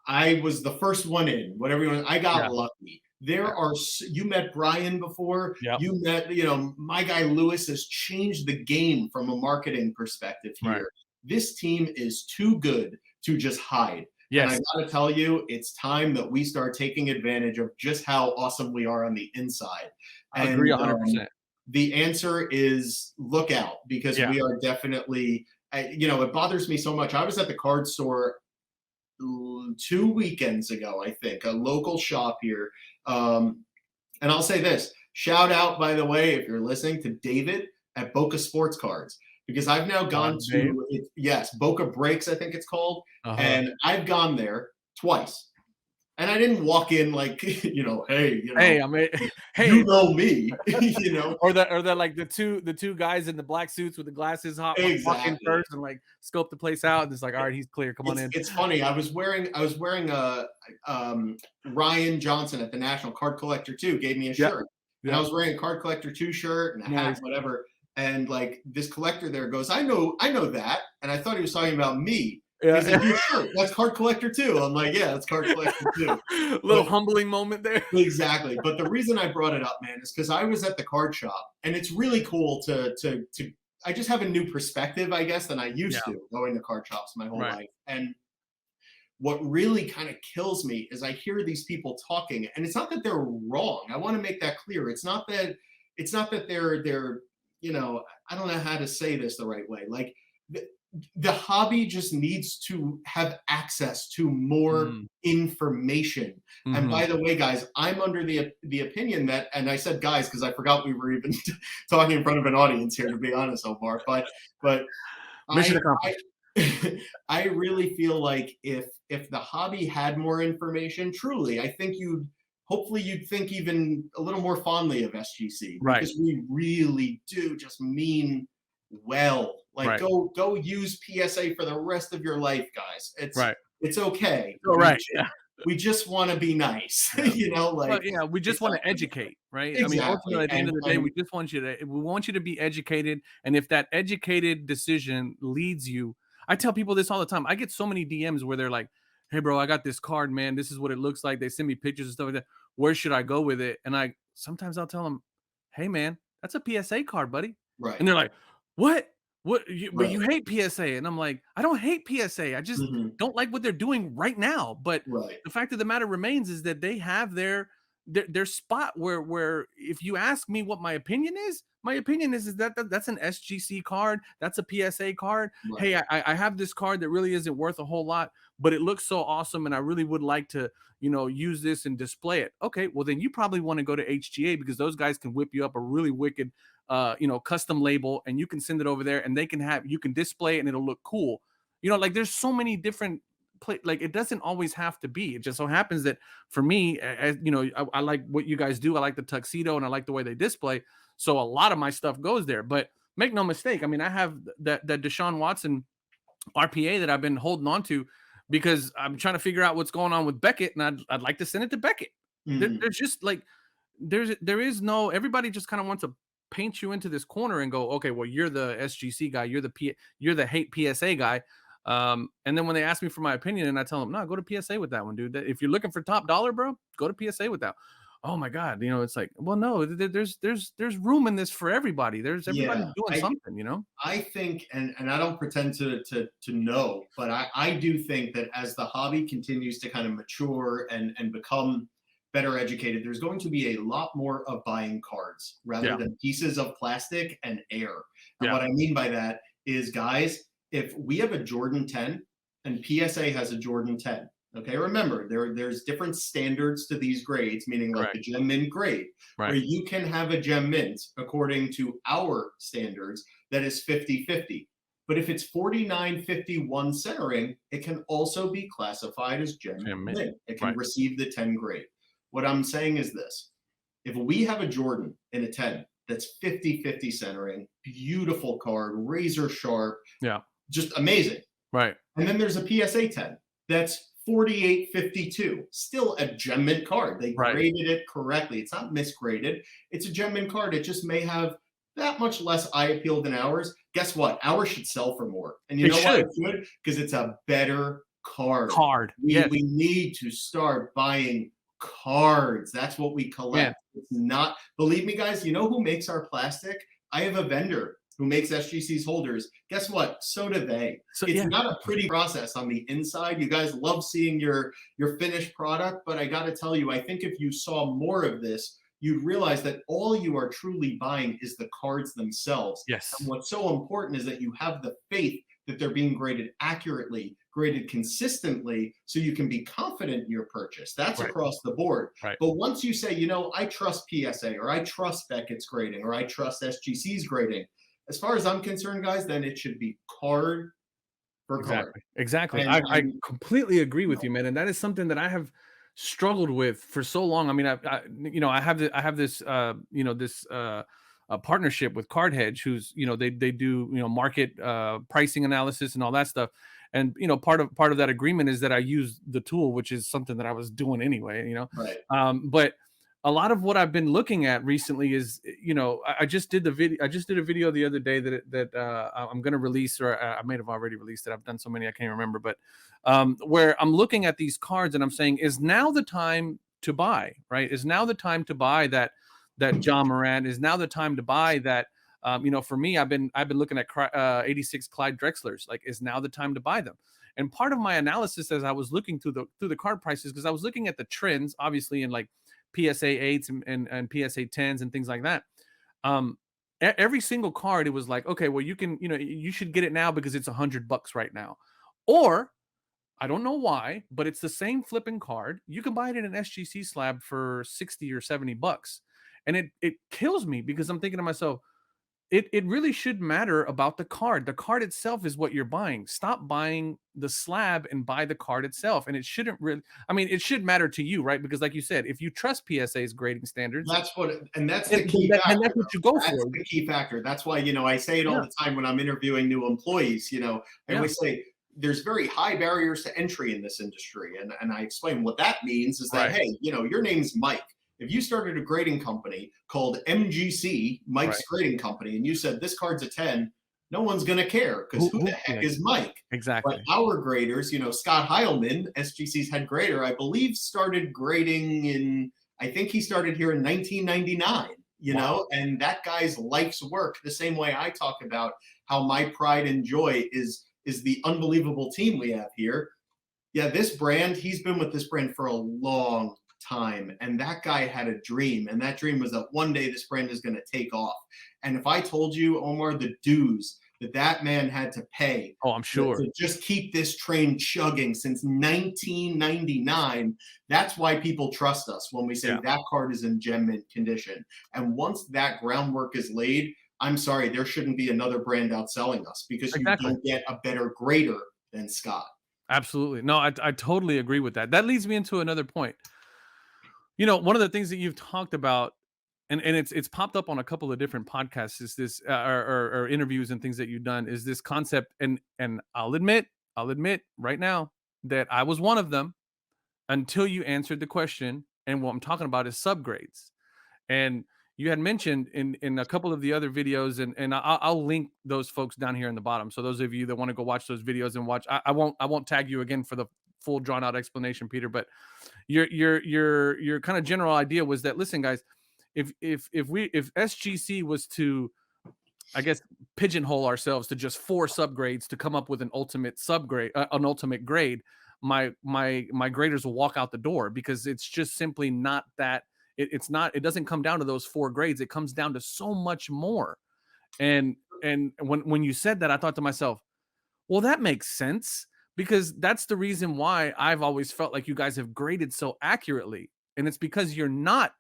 I was the first one in, whatever you want. I Yeah. got lucky. There are, you met Brian before. Yep. You met, my guy Lewis has changed the game from a marketing perspective here. Right. This team is too good to just hide. And I Yes. got to tell you, it's time that we start taking advantage of just how awesome we are on the inside. I agree And 100%. the answer is look out because Yeah. we are definitely, it bothers me so much. I was at the card store 2 weekends ago, I think, a local shop here. And I'll say this shout out, by the way, if you're listening, to David at Boca Sports Cards, because I've now gone Dave. to, yes, Boca Breaks, I think it's called. And I've gone there twice. And I didn't walk in like, hey, Hey, I mean, hey, you know me, or the like the two guys in the black suits with the glasses walk in Exactly. first and like scope the place out, and it's like, all right, he's clear, come on in. It's funny. I was wearing a Ryan Johnson at the National Card Collector 2 gave me a shirt, and I was wearing a Card Collector 2 shirt and a hat, whatever. And like this collector there goes, I know that, and I thought he was talking about me. He's like, your shirt, that's Card Collector 2. I'm like, yeah, that's Card Collector 2. Little humbling moment there. Exactly. But the reason I brought it up, man, is because I was at the card shop, and it's really cool to I just have a new perspective, I guess, than I used to going to card shops my whole life. And what really kind of kills me is I hear these people talking, and it's not that they're wrong. I want to make that clear. It's not that they're I don't know how to say this the right way. Like the hobby just needs to have access to more information. And by the way, guys, I'm under the opinion that, and I said guys because I forgot we were even talking in front of an audience here, to be honest, Omar. But mission accomplished. I really feel like if the hobby had more information, truly, I think hopefully you'd think even a little more fondly of SGC, because we really do just mean well. Like go use PSA for the rest of your life, guys. It's okay. We just want to be nice, we just want to educate, right? Exactly. I mean, ultimately, at the end of the day, we want you to be educated. And if that educated decision leads you, I tell people this all the time. I get so many DMs where they're like, hey bro, I got this card, man. This is what it looks like. They send me pictures and stuff like that. Where should I go with it? And sometimes I'll tell them, hey man, that's a PSA card, buddy. Right. And they're like, what? But you hate PSA. And I'm like, I don't hate PSA. I just don't like what they're doing right now. But the fact of the matter remains is that they have their spot where if you ask me what my opinion is that that's an SGC card. That's a PSA card. Hey, I have this card that really isn't worth a whole lot, but it looks so awesome. And I really would like to, use this and display it. Okay, well then you probably want to go to HGA because those guys can whip you up a really wicked custom label, and you can send it over there and you can display it and it'll look cool. Like there's so many different like it doesn't always have to be. It just so happens that for me, as I like what you guys do. I like the tuxedo and I like the way they display. So a lot of my stuff goes there. But make no mistake, I mean, I have that Deshaun Watson RPA that I've been holding on to because I'm trying to figure out what's going on with Beckett, and I'd like to send it to Beckett. There's just like there is no, everybody just kind of wants to paint you into this corner and go, okay, well, you're the SGC guy, you're the hate PSA guy. And then when they ask me for my opinion and I tell them, no, go to PSA with that one, dude. If you're looking for top dollar, bro, go to PSA with that. Oh my God. It's like, well, no, there's room in this for everybody. There's everybody doing something, I think, and I don't pretend to know, but I do think that as the hobby continues to kind of mature and become better educated, there's going to be a lot more of buying cards rather than pieces of plastic and air. And what I mean by that is, guys, if we have a Jordan 10 and PSA has a Jordan 10, okay, remember there's different standards to these grades, meaning like the gem mint grade, where you can have a gem mint according to our standards that is 50-50. But if it's 49-51 centering, it can also be classified as gem mint. It can receive the 10 grade. What I'm saying is this: if we have a Jordan in a 10 that's 50-50 centering, beautiful card, razor sharp, Yeah. just amazing. Right. And then there's a PSA 10 that's 48-52, still a gem mint card. They Right. graded it correctly. It's not misgraded. It's a gem mint card. It just may have that much less eye appeal than ours. Guess what? Ours should sell for more. And you It know why should. it should? Because it's a better card. Yes. We need to start buying cards. That's what we collect. Yeah. It's not, believe me, guys, you know who makes our plastic? I have a vendor who makes SGC's holders. Guess what? So do they. So It's yeah. not a pretty process on the inside. You guys love seeing your finished product, but I got to tell you, I think if you saw more of this, you'd realize that all you are truly buying is the cards themselves. Yes. And what's so important is that you have the faith that they're being graded accurately, graded consistently, so you can be confident in your purchase. That's Right. across the board. Right. But once you say, you know, I trust PSA, or I trust Beckett's grading, or I trust SGC's grading, as far as I'm concerned, guys, then it should be card for card. Exactly. And I completely agree with you, man. And that is something that I have struggled with for so long. I mean, I have this, a partnership with Card Hedge, who's, they do, market pricing analysis and all that stuff. And, part of that agreement is that I use the tool, which is something that I was doing anyway, Right. But a lot of what I've been looking at recently is, I just did the video. I just did a video the other day that I'm going to release, or I may have already released it. I've done so many I can't remember, but where I'm looking at these cards and I'm saying, is now the time to buy? Right? Is now the time to buy that John Morant? Is now the time to buy that? For me, I've been looking at 86 Clyde Drexlers. Like, is now the time to buy them? And part of my analysis as I was looking through the card prices, because I was looking at the trends, obviously, in like PSA 8s and PSA 10s and things like that. Every single card, it was like, okay, well, you should get it now because it's $100 right now. Or I don't know why, but it's the same flipping card. You can buy it in an SGC slab for 60 or $70. And it kills me because I'm thinking to myself, it really should matter about the card. The card itself is what you're buying. Stop buying the slab and buy the card itself. And it shouldn't really, I mean, it should matter to you, right? Because like you said, if you trust PSA's grading standards, that's the key factor. And that's what you go for. That's the key factor. That's why, I say it all the time when I'm interviewing new employees. I always say there's very high barriers to entry in this industry. And I explain what that means is that, hey, your name's Mike. If you started a grading company called MGC, Mike's Grading Company, and you said this card's a 10, no one's going to care because who the heck is Mike? Exactly. But our graders, Scott Heilman, SGC's head grader, I believe started grading I think he started here in 1999, and that guy's life's work, the same way I talk about how my pride and joy is the unbelievable team we have here. Yeah, this brand, he's been with this brand for a long time, and that guy had a dream, and that dream was that one day this brand is going to take off. And if I told you, Omar, the dues that man had to pay, I'm sure, to just keep this train chugging since 1999, that's why people trust us when we say that card is in gem mint condition. And once that groundwork is laid, I'm sorry, there shouldn't be another brand outselling us, because you don't get a better grader than Scott. Absolutely. No, I totally agree with that. That leads me into another point. One of the things that you've talked about, and it's popped up on a couple of different podcasts, is this or interviews and things that you've done, is this concept. And I'll admit right now that I was one of them until you answered the question. And what I'm talking about is subgrades. And you had mentioned in a couple of the other videos, and I'll link those folks down here in the bottom. So those of you that want to go watch those videos and watch, I won't tag you again for the full drawn out explanation, Peter, but your kind of general idea was that, listen, guys, if SGC was to, I guess, pigeonhole ourselves to just 4 subgrades to come up with an ultimate subgrade, an ultimate grade, my graders will walk out the door, because it's just simply not that. It doesn't come down to those 4 grades. It comes down to so much more. And when you said that, I thought to myself, well, that makes sense, because that's the reason why I've always felt like you guys have graded so accurately. And it's because you're not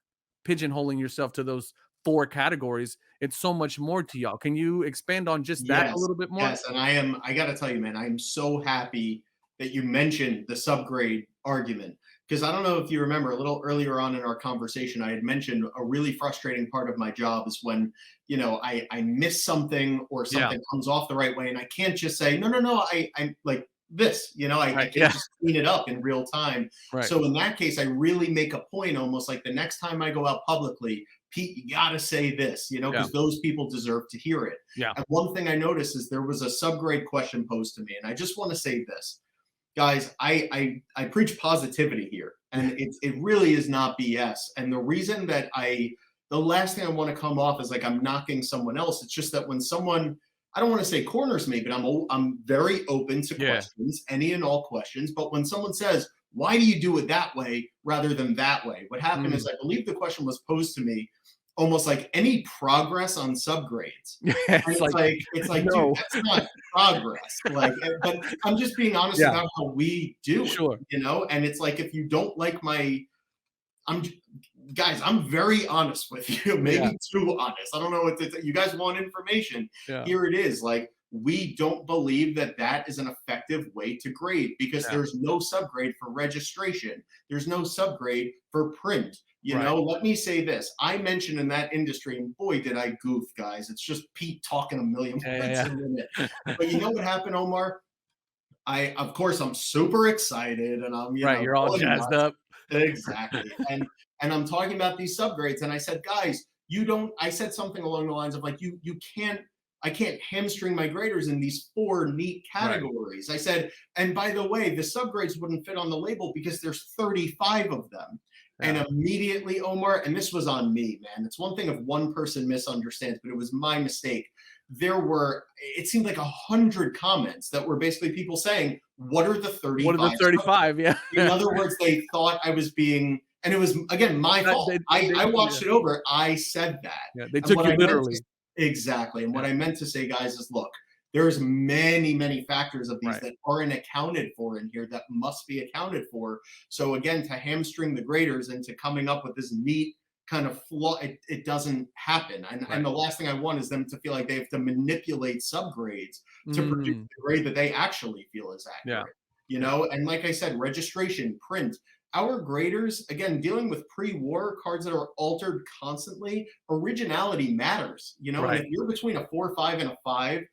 pigeonholing yourself to those 4 categories. It's so much more to y'all. Can you expand on just that a little bit more? Yes, and I got to tell you, man, I'm so happy that you mentioned the subgrade argument. Because I don't know if you remember a little earlier on in our conversation, I had mentioned a really frustrating part of my job is when, I miss something or something comes off the right way. And I can't just say, no, I'm like this, I can't just clean it up in real time. Right. So in that case, I really make a point, almost like the next time I go out publicly, Pete, you got to say this, because those people deserve to hear it. Yeah. And one thing I noticed is there was a subgrade question posed to me. And I just want to say this. Guys, I preach positivity here, and it really is not BS. And the reason that the last thing I want to come off is like I'm knocking someone else. It's just that when someone, I don't want to say corners me, but I'm very open to questions, any and all questions. But when someone says, why do you do it that way rather than that way? What happened is I believe the question was posed to me almost like any progress on subgrades. It's like, no. dude, that's not progress. Like, but I'm just being honest about how we do it, and it's like, if you don't like I'm very honest with you, maybe too honest. I don't know what you guys want information. Here it is. Like, we don't believe that is an effective way to grade because there's no subgrade for registration. There's no subgrade for print. Let me say this. I mentioned in that industry, and boy, did I goof, guys. It's just Pete talking a million words a minute. But you know what happened, Omar? Of course, I'm super excited, and I'm, you're all jazzed up. Exactly. And I'm talking about these subgrades, and I said, guys, I said something along the lines of like, I can't hamstring my graders in these 4 neat categories. I said, and by the way, the subgrades wouldn't fit on the label because there's 35 of them. And immediately, Omar, and this was on me, man. It's one thing if one person misunderstands, but it was my mistake. It seemed like 100 comments that were basically people saying, what are the 35? What are the 35? Yeah. In other words, they thought I was being, and it was, again, my fault. I watched it over. I said that. Yeah, they took you literally. Exactly. And what I meant to say, guys, is look, there's many, many factors of these that aren't accounted for in here that must be accounted for. So again, to hamstring the graders into coming up with this neat kind of flaw, it doesn't happen. And the last thing I want is them to feel like they have to manipulate subgrades to produce the grade that they actually feel is accurate. And like I said, registration, print, our graders, again, dealing with pre-war cards that are altered constantly, originality matters, and if you're between a 4, 5, and a 5,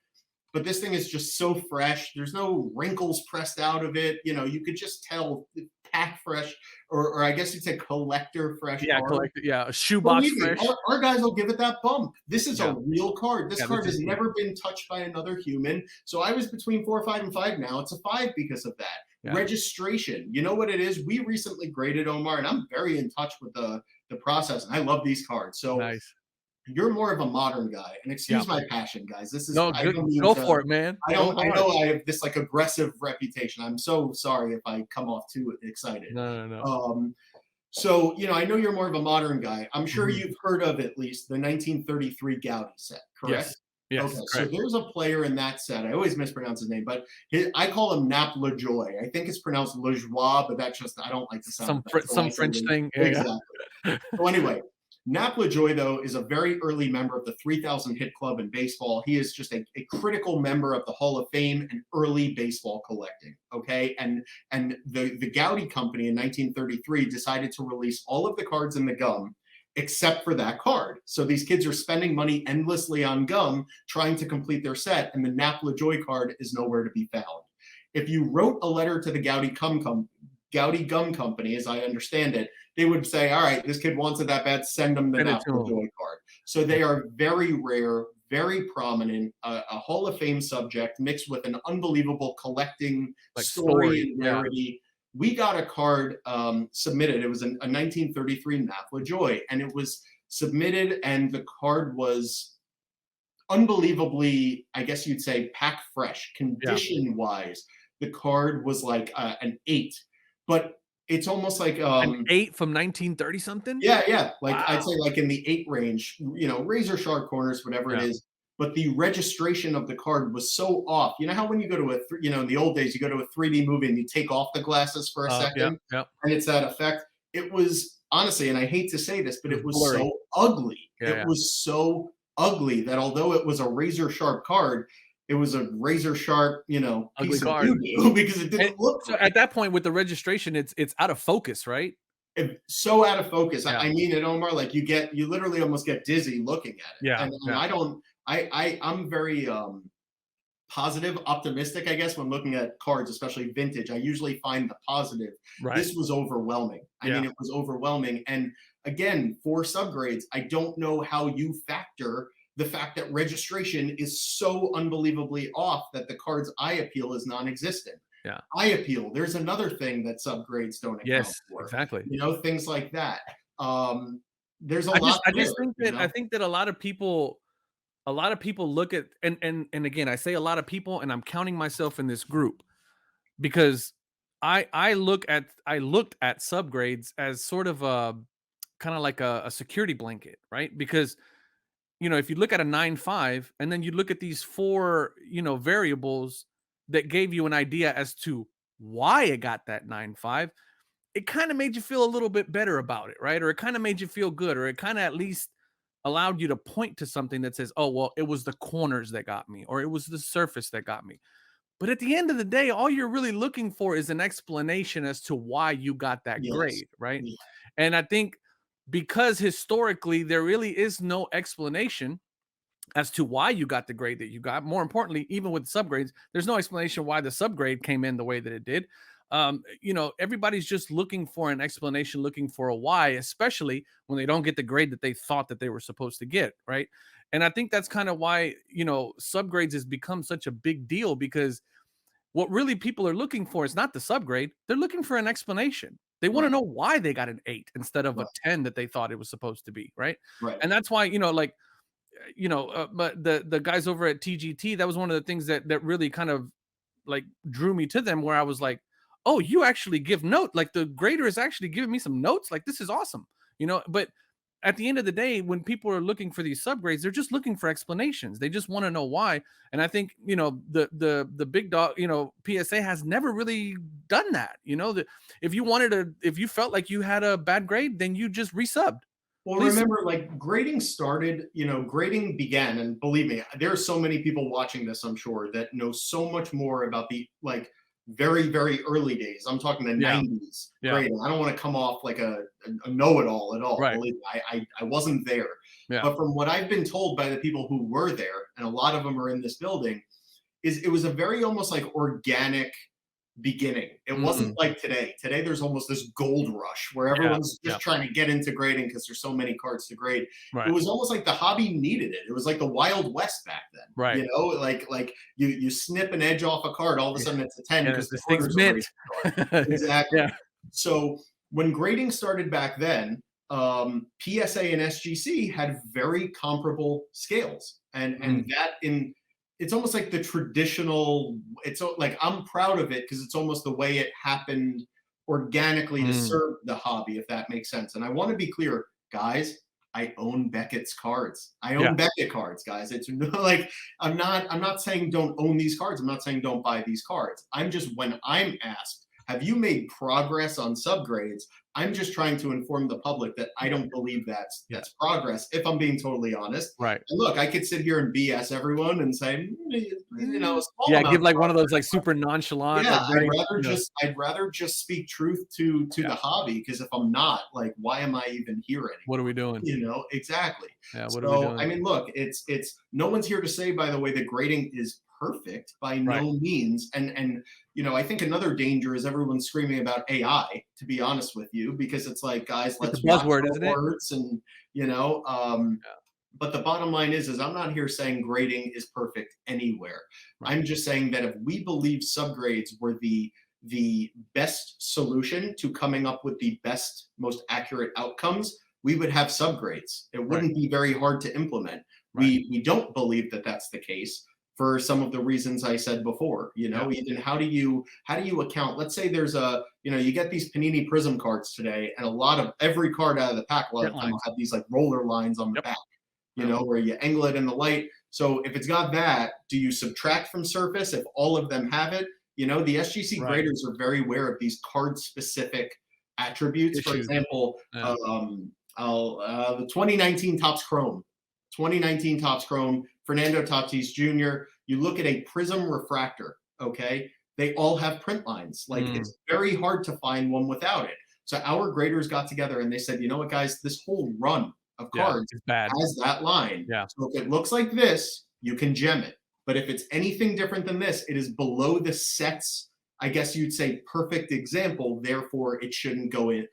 but this thing is just so fresh, there's no wrinkles pressed out of it, you could just tell pack fresh, or I guess you'd say collector fresh. Collector, a shoebox fresh. Our guys will give it that bump. This is a real card. This card has never been touched by another human. So I was between 4, 5, and 5 now. It's a 5 because of that. Registration. You know what it is? We recently graded, Omar, and I'm very in touch with the process, and I love these cards. So you're more of a modern guy, and excuse my passion, guys. This is go for it, man. I know I have this like aggressive reputation. I'm so sorry if I come off too excited. No. So I know you're more of a modern guy. I'm sure you've heard of at least the 1933 Gaudi set, correct? Yes. Okay. So there's a player in that set. I always mispronounce his name, but I call him Nat the Collector. I think it's pronounced Lejoie, but that's just, I don't like the sound. Some French thing. Exactly. So anyway, Nat the Collector, though, is a very early member of the 3000 hit club in baseball. He is just a critical member of the Hall of Fame and early baseball collecting. Okay. And the Gaudi company in 1933 decided to release all of the cards in the gum except for that card. So these kids are spending money endlessly on gum trying to complete their set, and the Nat the Collector card is nowhere to be found. If you wrote a letter to the Gaudi Gum Company, as I understand it, they would say, all right, this kid wants it that bad, send them the Nat the Collector card. So they are very rare, very prominent, a Hall of Fame subject mixed with an unbelievable collecting story and rarity. We got a card submitted. It was a 1933 Nat the Collector, and it was submitted, and the card was unbelievably, I guess you'd say, pack fresh, condition-wise. The card was like an 8, but it's almost like an 8 from 1930 something. Yeah. Like I'd say like in the 8 range, razor sharp corners, whatever it is. But the registration of the card was so off. You know how when you go to in the old days, you go to a 3D movie and you take off the glasses for a second, and it's that effect. It was honestly, and I hate to say this, but it was blurry. So ugly. It was so ugly that although it was a razor sharp card, it was a razor sharp, you know, Ugly piece of card. doo-doo because it And didn't look so right. at that point with the registration, it's out of focus, right? So out of focus. Yeah. I mean it, Omar. Like you literally almost get dizzy looking at it. Yeah. And Yeah. I don't. I'm very positive, optimistic, I guess, when looking at cards, especially vintage. I usually find the positive. Right. This was overwhelming. I mean, it was overwhelming. And again, for subgrades, I don't know how you factor the fact that registration is so unbelievably off that the card's eye appeal is non-existent. Yeah. Eye appeal, there's another thing that subgrades don't account Yes, for. exactly. You know, things like that. There's a I lot just there, think you that know? a lot of people look at and again, I say a lot of people, and I'm counting myself in this group because I looked at subgrades as sort of a kind of like a security blanket, right? Because you know, if you look at a 9.5 and then you look at these four, you know, variables that gave you an idea as to why it got that 9.5, it kind of made you feel a little bit better about it, right? Or it kind of made you feel good, or it kind of at least allowed you to point to something that says, oh, well, it was the corners that got me, or it was the surface that got me. But at the end of the day, all you're really looking for is an explanation as to why you got that Yes. grade, right? Yeah. And I think because historically there really is no explanation as to why you got the grade that you got. More importantly, even with subgrades, there's no explanation why the subgrade came in the way that it did. You know, everybody's just looking for an explanation, looking for a why, especially when they don't get the grade that they thought that they were supposed to get, right? And I think that's kind of why, you know, subgrades has become such a big deal because what really people are looking for is not the subgrade. They're looking for an explanation. They want to Right. know why they got an 8 instead of a Right. 10 that they thought it was supposed to be, right? Right. And that's why, you know, like but the guys over at TGT, that was one of the things that really kind of like drew me to them, where I was like, oh, you actually give note, like the grader is actually giving me some notes, like this is awesome, you know. But at the end of the day, when people are looking for these subgrades, they're just looking for explanations. They just want to know why. And I think, you know, the big dog, you know, PSA has never really done that. You know, that if you felt like you had a bad grade, then you just resubbed. Well, Please. remember, like grading started, you know, grading began, and believe me, there are so many people watching this, I'm sure, that know so much more about the like very, very early days. I'm talking the Yeah. 90s Yeah. grading. I don't want to come off like a know-it-all at all. Right. Believe me, I wasn't there. Yeah. But from what I've been told by the people who were there, and a lot of them are in this building, is it was a very almost like organic beginning. It wasn't like today. Today, there's almost this gold rush where everyone's just trying to get into grading because there's so many cards to grade. Right. It was almost like the hobby needed it. It was like the Wild West back then. Right. You know, like you snip an edge off a card, all of a sudden it's a 10 because the this thing's corners are mint. rated. Exactly. Yeah. So when grading started back then, PSA and SGC had very comparable scales, and that in it's almost like the traditional. It's like I'm proud of it because it's almost the way it happened organically to serve the hobby, if that makes sense. And I want to be clear, guys. I own Beckett's cards. I own Beckett cards, guys. It's like I'm not saying don't own these cards. I'm not saying don't buy these cards. I'm just when I'm asked, have you made progress on subgrades? I'm just trying to inform the public that I don't believe that's progress, if I'm being totally honest. Right. And look, I could sit here and BS everyone and say, you know, give like one of those like super nonchalant. Yeah, like I'd rather just speak truth to the hobby, because if I'm not, like, why am I even here anymore? What are we doing? You know, exactly. Yeah, what are we doing? I mean, look, it's no one's here to say, by the way, that grading is perfect by no means. And you know, I think another danger is everyone screaming about AI, to be honest with you, because it's like, guys, let's watch buzzword, isn't it? words and you know, but the bottom line is I'm not here saying grading is perfect anywhere. Right. I'm just saying that if we believe subgrades were the best solution to coming up with the best, most accurate outcomes, we would have subgrades. It wouldn't be very hard to implement. We don't believe that that's the case for some of the reasons I said before. You know, even how do you account? Let's say there's you get these Panini Prism cards today, and every card out of the pack, a lot of time will have these like roller lines on the back, you know, where you angle it in the light. So if it's got that, do you subtract from surface if all of them have it? You know, the SGC graders are very aware of these card specific attributes. For example, the 2019 Topps Chrome, Fernando Tatis Jr. You look at a prism refractor, okay? They all have print lines. Like Mm. it's very hard to find one without it. So our graders got together and they said, you know what, guys, this whole run of Yeah, cards it's bad. has that line. Yeah. So if it looks like this, you can gem it. But if it's anything different than this, it is below the set's, I guess you'd say, perfect example. Therefore, it shouldn't go in.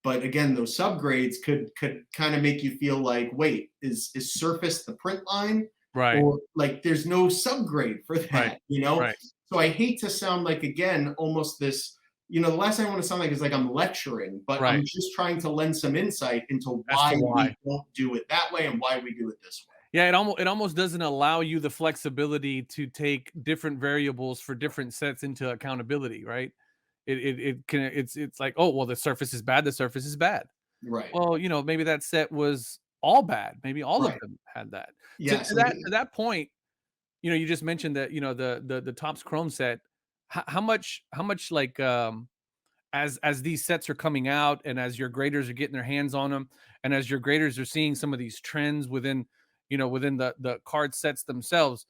But again, those subgrades could kind of make you feel like, wait, is surface the print line? Right. Or like there's no subgrade for that, Right. you know? Right. So I hate to sound like, again, almost this, you know, the last thing I want to sound like is like I'm lecturing, but I'm Right. just trying to lend some insight into As to why why. we don't do it that way and why we do it this way. Yeah, it almost doesn't allow you the flexibility to take different variables for different sets into accountability, right? It can it's like, oh well, the surface is bad, the surface is bad. Right. Well, you know, maybe that set was all bad. Maybe all of Right. them had that. To, Yeah. to So that point, you know, you just mentioned that, you know, the Topps Chrome set. How much like as these sets are coming out and as your graders are getting their hands on them and as your graders are seeing some of these trends within, you know, within the card sets themselves,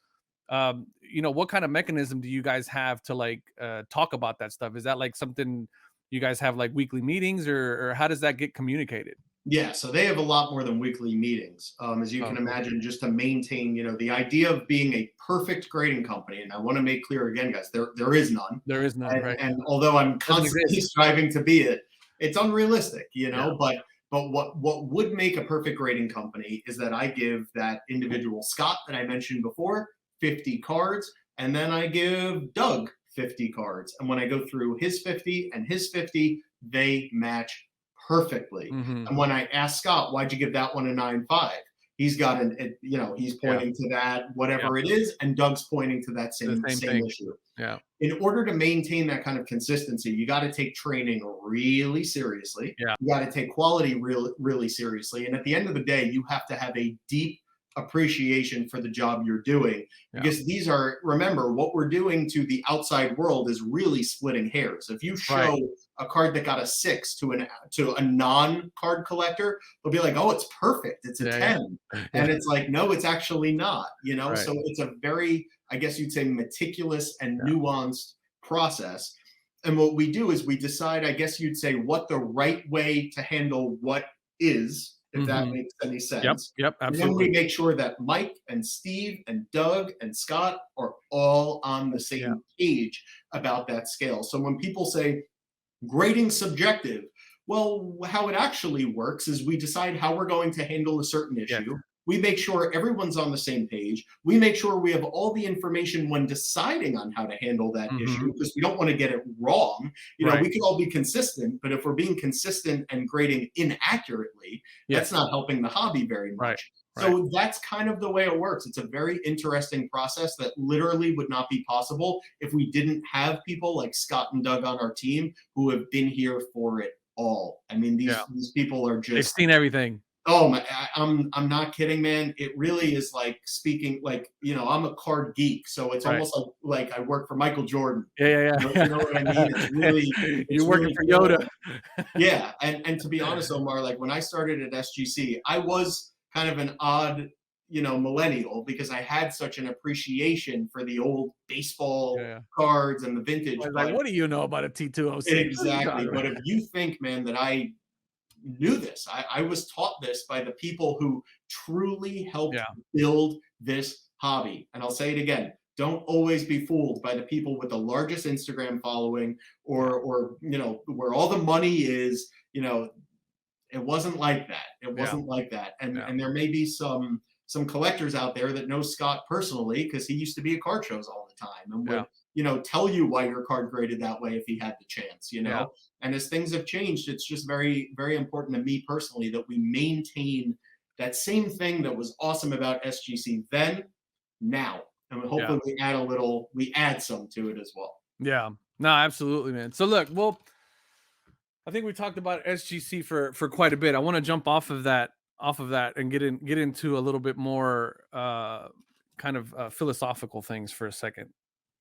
you know, what kind of mechanism do you guys have to like talk about that stuff? Is that like something you guys have like weekly meetings, or how does that get communicated? yeah, so they have a lot more than weekly meetings, as you Oh, can cool. imagine, just to maintain, you know, the idea of being a perfect grading company. And I want to make clear again, guys, there is none. There is none, right? And although I'm Doesn't constantly exist. striving to be it, it's unrealistic, you Yeah. know. But what would make a perfect grading company is that I give that individual Scott that I mentioned before 50 cards, and then I give Doug 50 cards. And when I go through his 50 and his 50, they match perfectly. Hmm. And when I ask Scott, why'd you give that one a 9.5? He's got you know, he's Yeah. pointing to that, Yeah. whatever it is, and Doug's pointing to that The same same thing. issue. Yeah. In order to maintain that kind of consistency, you got to take training really seriously. Yeah. You got to take quality really seriously. And at the end of the day, you have to have a deep appreciation for the job you're doing, Yeah. because these are, remember, what we're doing to the outside world is really splitting hairs. If you show Right. a card that got a 6 to a non-card collector, they'll be like, oh, it's perfect, it's a Yeah, 10. yeah. And Yeah. it's like, no, it's actually not, you know. Right. So it's a very, I guess you'd say, meticulous and Yeah. nuanced process. And what we do is we decide, I guess you'd say, what the right way to handle what is, if that Mhm. makes any Yep. sense. Yep. And then we Absolutely. make sure that Mike and Steve and Doug and Scott are all on the Yeah. same page about that scale. So when people say grading subjective, well, how it actually works is we decide how we're going to handle a certain Yes. issue. We make sure everyone's on the same page. We make sure we have all the information when deciding on how to handle that issue, Mhm. because we don't want to get it wrong. You know, Right. we could all be consistent, but if we're being consistent and grading inaccurately, that's Yes. not helping the hobby very Right. much. Right. So that's kind of the way it works. It's a very interesting process that literally would not be possible if we didn't have people like Scott and Doug on our team who have been here for it all. I mean, Yeah. these people are They've just, seen everything. oh my, I'm not kidding, man. It really is like speaking, like, you know, I'm a card geek, so it's Right. almost like I work for Michael Jordan. Yeah. You know what I mean? It's really, You're it's working really for cool. Yoda. Yeah, and to be honest, Omar, like when I started at SGC, I was kind of an odd, you know, millennial, because I had such an appreciation for the old baseball Yeah. cards and the vintage. I was like, But what do you know about a T206? What are you exactly, talking but about? if you think, man, that I knew this, I was taught this by the people who truly helped Yeah. build this hobby. And I'll say it again, don't always be fooled by the people with the largest Instagram following, or you know, where all the money is. You know, it wasn't like that. It Yeah. wasn't like that. And Yeah. and there may be some collectors out there that know Scott personally, because he used to be at card shows all the time and would, Yeah. you know, tell you why your card graded that way if he had the chance, you know. Yeah. And as things have changed, it's just very, very important to me personally that we maintain that same thing that was awesome about SGC then, now. And hopefully we add some to it as well. Yeah. No, absolutely, man. So look, well, I think we talked about SGC for quite a bit. I want to jump off of that and get into a little bit more kind of philosophical things for a second,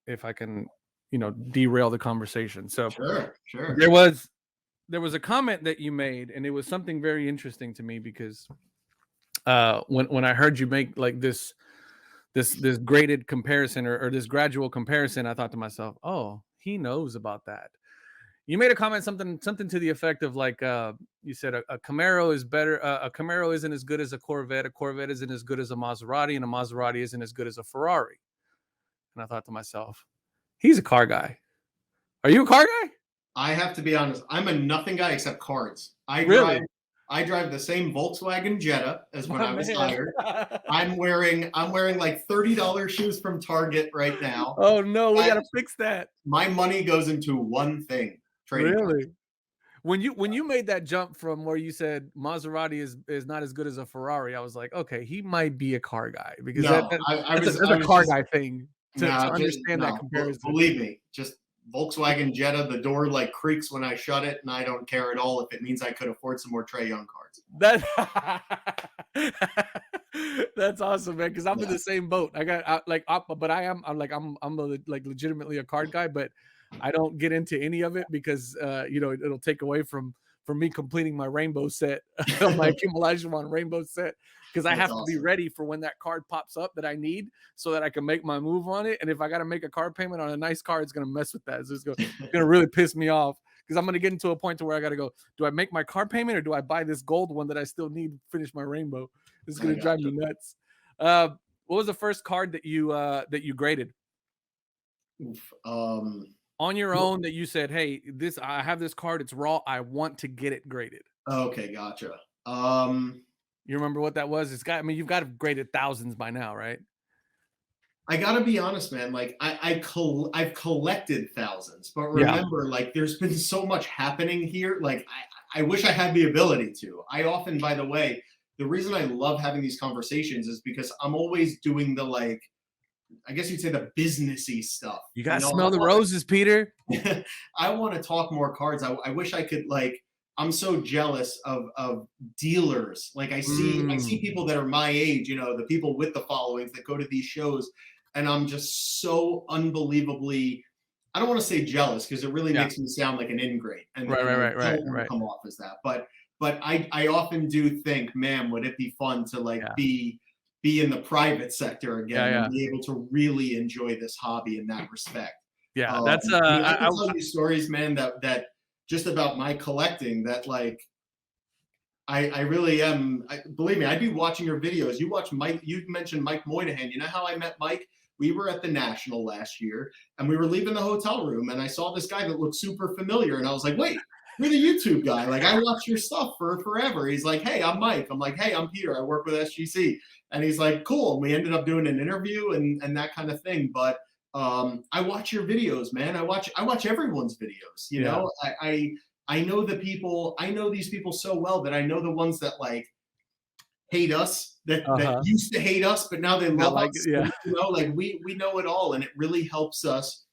if I can, you know, derail the conversation. So Sure. there was a comment that you made, and it was something very interesting to me, because when I heard you make like this graded comparison or this gradual comparison, I thought to myself, oh, he knows about that. You made a comment something to the effect of like you said a Camaro is better. A Camaro isn't as good as a Corvette. A Corvette isn't as good as a Maserati, and a Maserati isn't as good as a Ferrari. And I thought to myself, he's a car guy. Are you a car guy? I have to be honest. I'm a nothing guy except cards. Really? I drive the same Volkswagen Jetta as when My I was man. hired. I'm wearing like $30 shoes from Target right now. Oh no, we gotta fix that. My money goes into one thing. Trading cards. Really? When you made that jump from where you said Maserati is not as good as a Ferrari, I was like, okay, he might be a car guy because No, that's a car guy thing to understand that comparison. Believe me, just Volkswagen Jetta, the door like creaks when I shut it, and I don't care at all if it means I could afford some more Trae Young cards. That's awesome, man. Because I'm in the same boat. But I'm legitimately a card guy, but I don't get into any of it because it'll take away from me completing my rainbow set, my accumulation on rainbow set, because I have to be ready for when that card pops up that I need so that I can make my move on it. And if I got to make a card payment on a nice card, it's going to mess with that. It's going to really piss me off because I'm going to get into a point to where I got to go, do I make my card payment or do I buy this gold one that I still need to finish my rainbow? It's going to drive me nuts. What was the first card that you graded? On your own that you said, hey, I have this card, it's raw, I want to get it graded. Okay, gotcha. You remember what that was? You've got to graded thousands by now, right? I gotta be honest, man. Like I've collected thousands, but remember, like there's been so much happening here. Like I wish I had the ability to. I often, by the way, the reason I love having these conversations is because I'm always doing the like, I guess you'd say the businessy stuff. You gotta smell the roses, Peter. I want to talk more cards. I wish I could like. I'm so jealous of dealers. Like I see people that are my age, the people with the followings that go to these shows, and I'm just so unbelievably, I don't want to say jealous because it really makes me sound like an ingrate. And right. Come off as that. But I often do think, man, would it be fun to like be in the private sector again and be able to really enjoy this hobby in that respect. Yeah, that's I can tell you stories, man, that just about my collecting that like I really am. Believe me, I'd be watching your videos. You watch Mike. You mentioned Mike Moynihan. You know how I met Mike? We were at the National last year, and we were leaving the hotel room, and I saw this guy that looked super familiar, and I was like, "Wait, you're the YouTube guy? Like I watch your stuff for forever." He's like, "Hey, I'm Mike." I'm like, "Hey, I'm Peter. I work with SGC." And he's like, "Cool." And we ended up doing an interview and that kind of thing. But I watch your videos, man. I watch everyone's videos. You know, I know the people. I know these people so well that I know the ones that like hate us, that used to hate us, but now they love us. Yeah. Like we know it all, and it really helps us.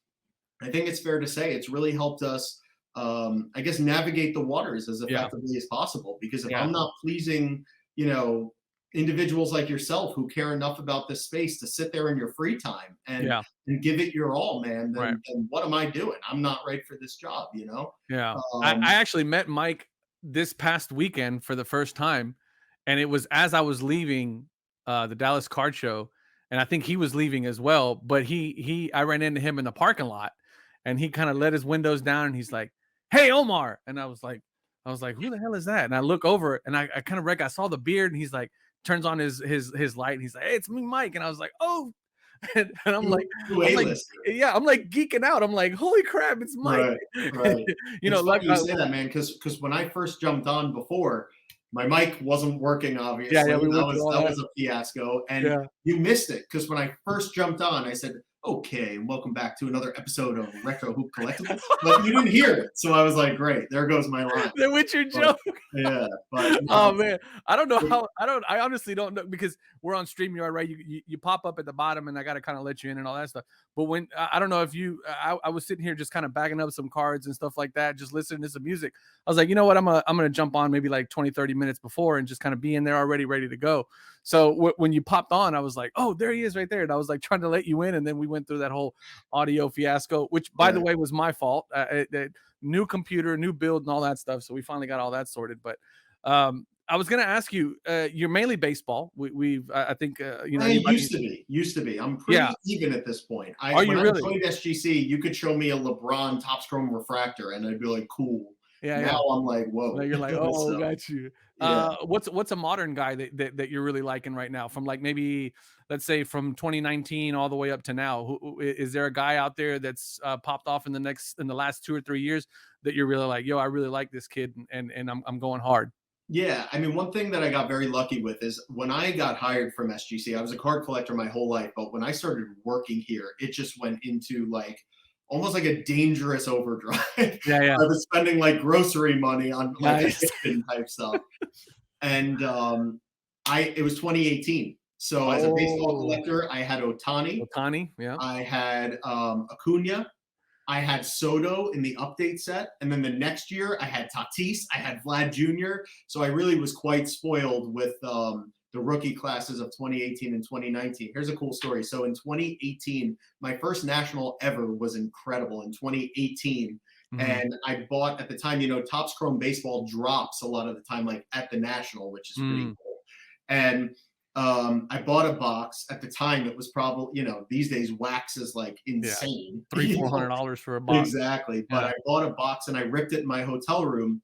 I think it's fair to say it's really helped us. I guess navigate the waters as effectively as possible. Because if I'm not pleasing, individuals like yourself who care enough about this space to sit there in your free time and give it your all, man, then what am I doing? I'm not right for this job, Yeah. I actually met Mike this past weekend for the first time, and it was as I was leaving the Dallas Card Show, and I think he was leaving as well, but I ran into him in the parking lot, and he kind of let his windows down, and he's like, "Hey, Omar." And I was like, who the hell is that? And I look over, and I kind of I saw the beard, and he's like, turns on his light, and he's like, "Hey, it's me, Mike." And I was like, "Oh," and I'm like geeking out. I'm like, "Holy crap, it's Mike!" Right. Like you say that, man, because when I first jumped on before, my mic wasn't working. Obviously, that was a fiasco, and you missed it because when I first jumped on, I said, "Okay, welcome back to another episode of Retro Hoop Collectibles." But you didn't hear it, so I was like, "Great, there goes my line." The Witcher joke. Yeah, but oh man, I don't know how. I honestly don't know because we're on StreamYard, right? You pop up at the bottom, and I got to kind of let you in and all that stuff. But when I don't know if I was sitting here just kind of bagging up some cards and stuff like that, just listening to some music. I was like, you know what, I'm gonna jump on maybe like 20-30 minutes before and just kind of be in there already ready to go. So when you popped on, I was like, oh, there he is right there. And I was like trying to let you in. And then we went through that whole audio fiasco, which by the way, was my fault. New computer, new build and all that stuff. So we finally got all that sorted. But I was gonna ask you. You're mainly baseball. I think you know I anybody. used to be. I'm Yeah. pretty even at this point. Are When you I really? joined SGC, you could show me a LeBron Topps Chrome refractor, and I'd be like, cool. Yeah, Now yeah. I'm like, Now whoa. you're like, oh, So got you. yeah. What's a modern guy that you're really liking right now? From like maybe let's say from 2019 all the way up to now. Is there a guy out there that's popped off in the last 2 or 3 years that you're really like, yo, I really like this kid and I'm going hard. Yeah, I mean, one thing that I got very lucky with is when I got hired from SGC, I was a card collector my whole life, but when I started working here, it just went into like almost like a dangerous overdrive. I Yeah, yeah. was spending like grocery money on like Nice. addiction type stuff. And I it was 2018. So as a baseball Oh, collector, I had Otani, Otani. Yeah. I had Acuna, I had Soto in the update set, and then the next year I had Tatis, I had Vlad Jr. So I really was quite spoiled with the rookie classes of 2018 and 2019. Here's a cool story. So in 2018, my first national ever was incredible in 2018. Mhm. And I bought at the time, Topps Chrome Baseball drops a lot of the time, like at the national, which is pretty Mm. cool. And I bought a box at the time. It was probably, these days wax is like Yeah. insane. Three, $400 for a box. Exactly. But Yeah. I bought a box and I ripped it in my hotel room,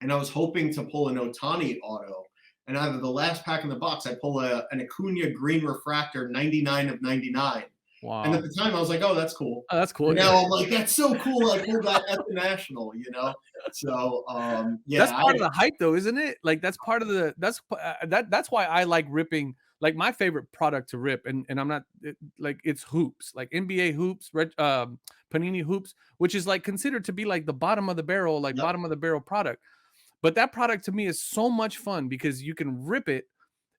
and I was hoping to pull an Otani auto. And out of the last pack in the box, I pull an Acuna green refractor, 99 of 99. And at Wow. the time, I was like, "Oh, that's cool." Oh, that's And cool. Yeah. now I'm like, "That's so cool! I pulled that at the national." So That's yeah, part of the hype though, isn't it? Like that's part of the that's why I like ripping. Like my favorite product to rip, and I'm not like it's hoops, like NBA hoops, Panini hoops, which is like considered to be like the bottom of the barrel, like yep, bottom of the barrel product. But that product to me is so much fun because you can rip it,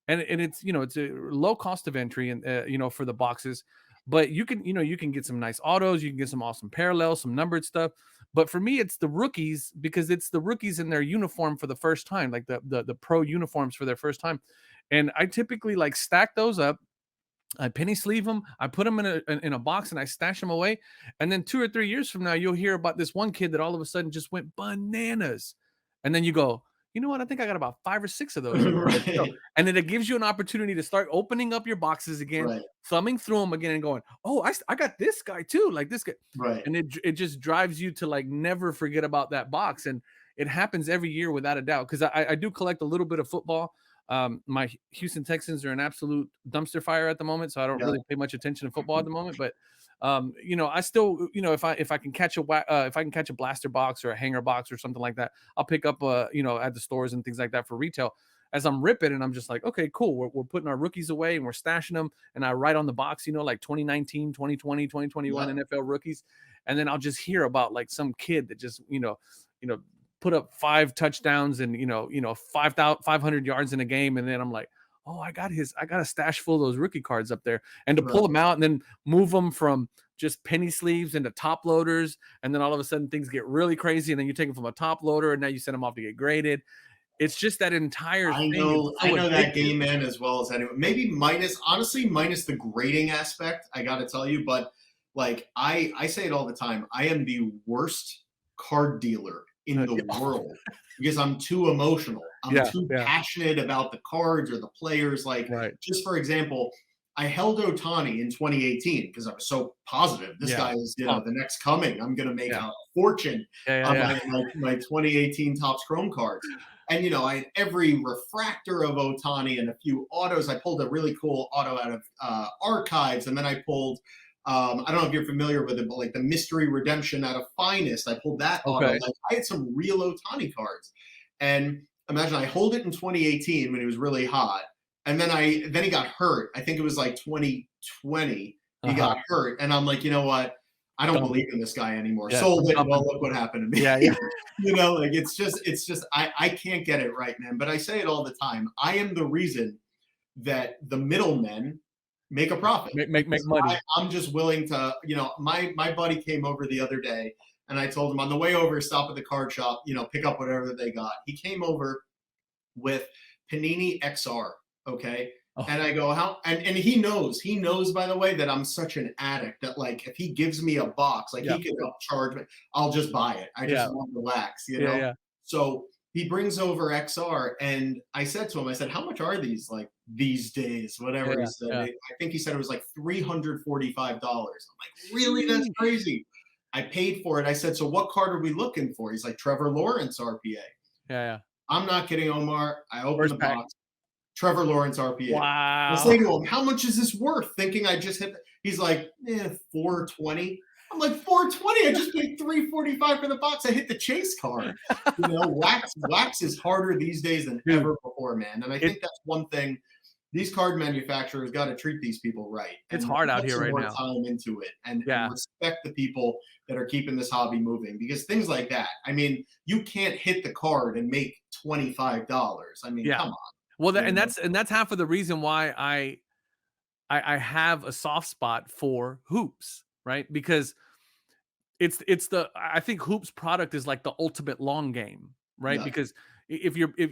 and it's it's a low cost of entry and for the boxes, but you can get some nice autos, you can get some awesome parallels, some numbered stuff. But for me it's the rookies, because it's the rookies in their uniform for the first time, like the pro uniforms for their first time. And I typically like stack those up, I penny sleeve them, I put them in a box, and I stash them away. And then 2 or 3 years from now, you'll hear about this one kid that all of a sudden just went bananas. And then you go, you know what? I think I got about 5 or 6 of those. right, And then it gives you an opportunity to start opening up your boxes again, right, thumbing through them again, and going, oh, I got this guy too, like this guy. right. And it just drives you to like never forget about that box. And it happens every year without a doubt, because I do collect a little bit of football. My Houston Texans are an absolute dumpster fire at the moment, so I don't Yeah, really pay much attention to football at the moment. But I still, if I can catch if I can catch a blaster box or a hanger box or something like that, I'll pick up at the stores and things like that for retail. As I'm ripping, and I'm just like, okay, cool. We're putting our rookies away and we're stashing them. And I write on the box, like 2019, 2020, 2021 yeah, NFL rookies. And then I'll just hear about like some kid that just, put up 5 touchdowns and 500 yards in a game. And then I'm like, oh, I got a stash full of those rookie cards up there. And to pull right. them out and then move them from just penny sleeves into top loaders, and then all of a sudden things get really crazy, and then you take them from a top loader and now you send them off to get graded. It's just that entire thing is I so know that addictive. game, man, as well as anyone. Maybe minus the grading aspect, I gotta tell you, but like I say it all the time. I am the worst card dealer in the Yeah, world because I'm too emotional. I'm yeah, too yeah, passionate about the cards or the players. Like, right, just for example, I held Otani in 2018 because I was so positive. This yeah, guy is, pump, the next coming. I'm gonna make yeah, a fortune yeah, on yeah, my 2018 Topps Chrome cards. And I had every refractor of Otani and a few autos. I pulled a really cool auto out of Archives, and then I pulled. I don't know if you're familiar with it, but like the Mystery Redemption out of Finest, I pulled that auto. okay, Like I had some real Otani cards, and imagine I hold it in 2018 when he was really hot, and then he got hurt. I think it was like 2020. He uh-huh, got hurt, and I'm like, you know what? I don't dump, believe in this guy anymore. yeah, Sold it. Well, dumping, look what happened to me. yeah, yeah, Like it's just I can't get it right, man. But I say it all the time. I am the reason that the middlemen make a profit make because money. I'm just willing to, my buddy came over the other day, and I told him on the way over, stop at the card shop, pick up whatever they got. He came over with Panini XR, okay? Oh, And I go, how? And he knows, by the way, that I'm such an addict that like if he gives me a box, like yeah, he could charge me, I'll just buy it. I just yeah, want to relax. yeah, yeah, So he brings over XR, and I said to him, I said, "How much are these like these days?" Whatever he Yeah, said. yeah. I think he said it was like $345. I'm like, "Really? That's Sheesh. crazy." I paid for it. I said, "So what card are we looking for?" He's like, "Trevor Lawrence RPA." Yeah, yeah. I'm not kidding, Omar. I open the First pack. box. Trevor Lawrence RPA. I Wow. say to him, "How much is this worth?" Thinking I just hit. He's like, 420. I'm like, 420. I just paid 345 for the box. I hit the chase card. Wax is harder these days than Dude, ever before, man. And I it think that's one thing. These card manufacturers got to treat these people right it's and hard out put here some right more now. time into it and Yeah. respect the people that are keeping this hobby moving because things like that. I mean, you can't hit the card and make $25. I mean, Yeah. come on. Well, that You know? and that's half of the reason why I have a soft spot for hoops, right? Because it's the I think hoops product is like the ultimate long game, right? Yeah, Because if you're if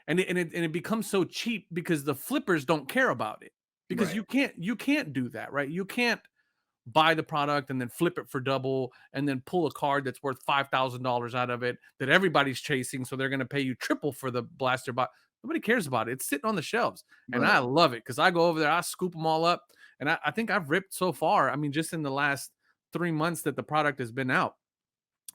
and it becomes so cheap because the flippers don't care about it because right. you can't do that, right? You can't buy the product and then flip it for double and then pull a card that's worth $5,000 out of it that everybody's chasing, so they're going to pay you triple for the blaster box. Nobody cares about it. It's sitting on the shelves, and I Right. love it because I go over there, I scoop them all up, and I think I've ripped so far. I mean, just in the last 3 months that the product has been out,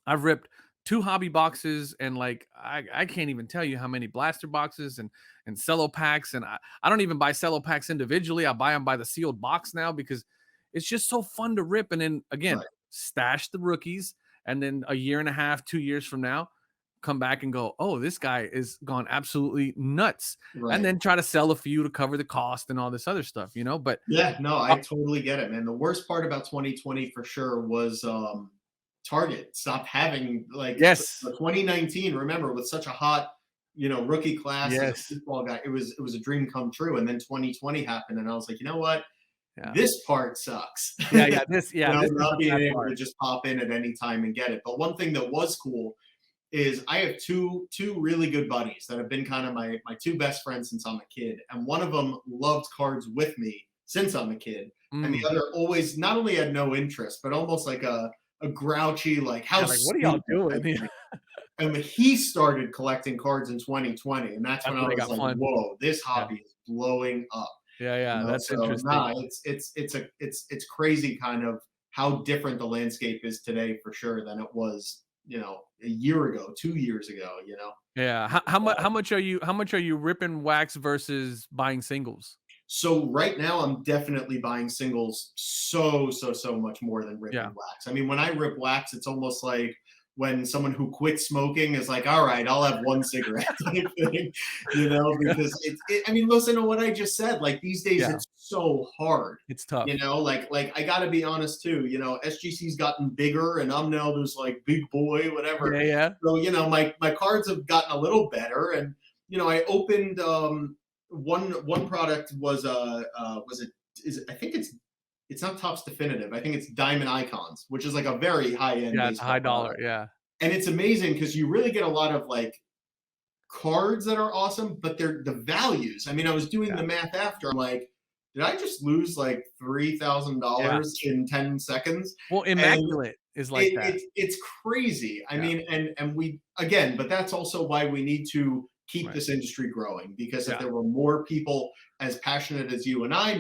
I've ripped two hobby boxes and like I can't even tell you how many blaster boxes and cello packs. And I don't even buy cello packs individually. I buy them by the sealed box now because it's just so fun to rip. And then again, Right. stash the rookies. And then a year and a half, 2 years from now, come back and go, oh, this guy is gone absolutely nuts. And Right. then try to sell a few to cover the cost and all this other stuff, But Yeah, no, uh, I totally get it, man. The worst part about 2020 for sure was Target stopped having like yes, the 2019, remember, with such a hot, rookie class as a yes, football guy, it was a dream come true. And then 2020 happened, and I was like, you know what? yeah, This part sucks. this is Not the being bad able part. to just pop in at any time and get it. But one thing that was cool is I have two really good buddies that have been kind of my two best friends since I'm a kid, and one of them loved cards with me since I'm a kid, and the Mm. other always not only had no interest, but almost like a grouchy like how Yeah, like, what are y'all stupid type doing? thing. And he started collecting cards in 2020, and that's when That's I when it was got like, fun. "Whoa, this Yeah. hobby is blowing up." Yeah, yeah, that's So interesting. nah, it's crazy kind of how different the landscape is today for sure than it was, a year ago, 2 years ago. Yeah. How much are you ripping wax versus buying singles? So right now I'm definitely buying singles so much more than ripping Yeah. wax. I mean, when I rip wax, it's almost like when someone who quit smoking is like, all right, I'll have one cigarette type thing, because I mean, listen to what I just said. Like these days Yeah, it's so hard. it's tough. Like I gotta be honest too, SGC's gotten bigger and I'm now this like big boy, whatever. Yeah, yeah. So, my cards have gotten a little better. And, I opened one product was it is I think it's not Topps Definitive. I think it's Diamond Icons, which is like a very high end Yeah, it's a high baseball dollar, product. yeah. And it's amazing because you really get a lot of like cards that are awesome, but they're the values. I mean, I was doing Yeah, the math after. I'm like, did I just lose like yeah. $3,000 in 10 seconds? Well, And Immaculate is like that. it's crazy. I Yeah, mean, and we again, but that's also why we need to keep right. this industry growing because if Yeah, there were more people as passionate as you and I,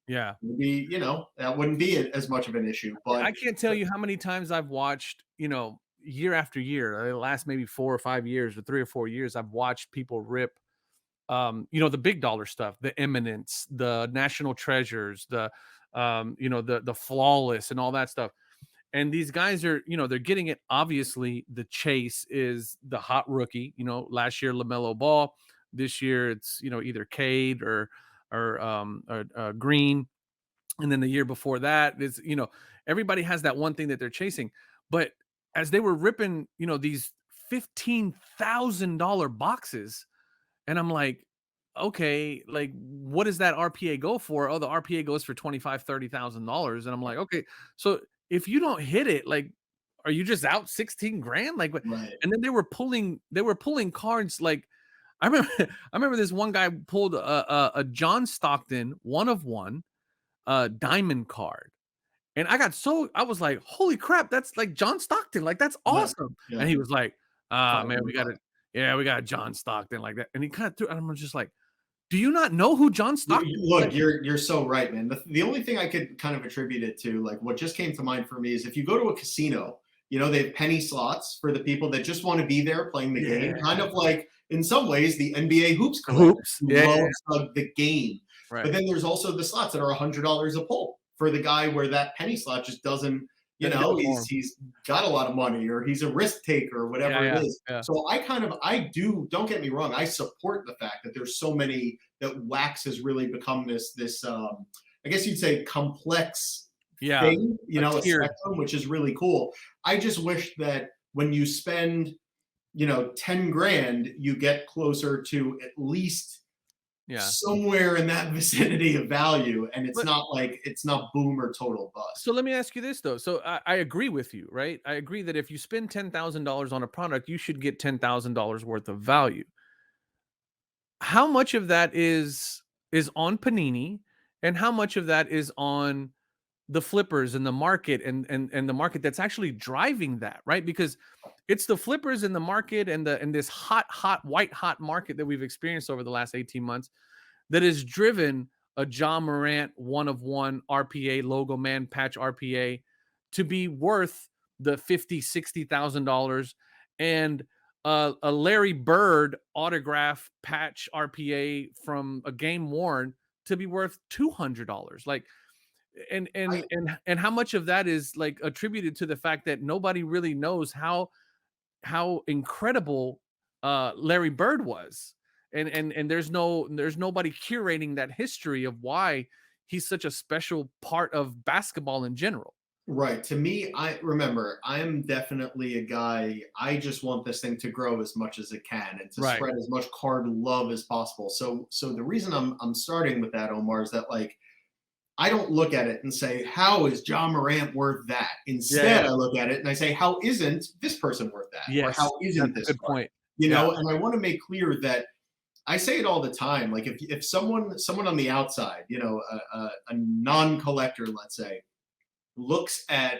yeah. maybe that wouldn't be as much of an issue. I But can't tell you how many times I've watched, year after year, the last maybe 4 or 5 years or 3 or 4 years, I've watched people rip, the big dollar stuff, the Eminence, the National Treasures, the Flawless and all that stuff. And these guys are, they're getting it. Obviously, the chase is the hot rookie. Last year LaMelo Ball, this year it's either Cade or Green, and then the year before that is everybody has that one thing that they're chasing. But as they were ripping, these $15,000 boxes, and I'm like, okay, like what does that RPA go for? Oh, the RPA goes for $25,000, $30,000. And I'm like, okay, so if you don't hit it, like, are you just out 16 grand? Like, what? right, And then they were pulling cards. Like, I remember, I remember this one guy pulled a John Stockton 1 of 1 diamond card. And I was like, holy crap, that's like John Stockton. Like, that's right, awesome. And yeah, he was like, ah, five man, hundred bucks. yeah, we got John Stockton like that. And he kind of threw, and I'm just like, do you not know who John Stockton is? Look, you're so right, man. The only thing I could kind of attribute it to, like what just came to mind for me, is if you go to a casino, they have penny slots for the people that just want to be there playing the game, kind of like in some ways the NBA hoops collector who loves the game. Right. But then there's also the slots that are $100 a pull for the guy where that penny slot just doesn't, he's got a lot of money, or he's a risk taker, or whatever it is. Yeah. So don't get me wrong, I support the fact that there's so many, that wax has really become this I guess you'd say complex thing, a spectrum, which is really cool. I just wish that when you spend 10 grand, you get closer to at least somewhere in that vicinity of value, and it's not boom or total bust. So let me ask you this though. So I agree with you, right? I agree that if you spend $10,000 on a product, you should get $10,000 worth of value. How much of that is on Panini, and how much of that is on the flippers and the market and the market that's actually driving that, right? Because it's the flippers in the market and this white hot market that we've experienced over the last 18 months that has driven a John Morant 1/1 RPA logo man patch RPA to be worth the $50,000-$60,000, and a Larry Bird autograph patch RPA from a game worn to be worth $200. Like, and how much of that is like attributed to the fact that nobody really knows how incredible Larry Bird was, and there's nobody curating that history of why he's such a special part of basketball in general. Right. To me, I'm definitely a guy, I just want this thing to grow as much as it can and to spread as much card love as possible. So the reason I'm starting with that, Omar, is that like, I don't look at it and say, how is John Morant worth that? Instead, I look at it and I say, how isn't this person worth that? Yes, or how isn't this good card? point. And I want to make clear that I say it all the time. Like if someone on the outside, a non-collector, let's say, looks at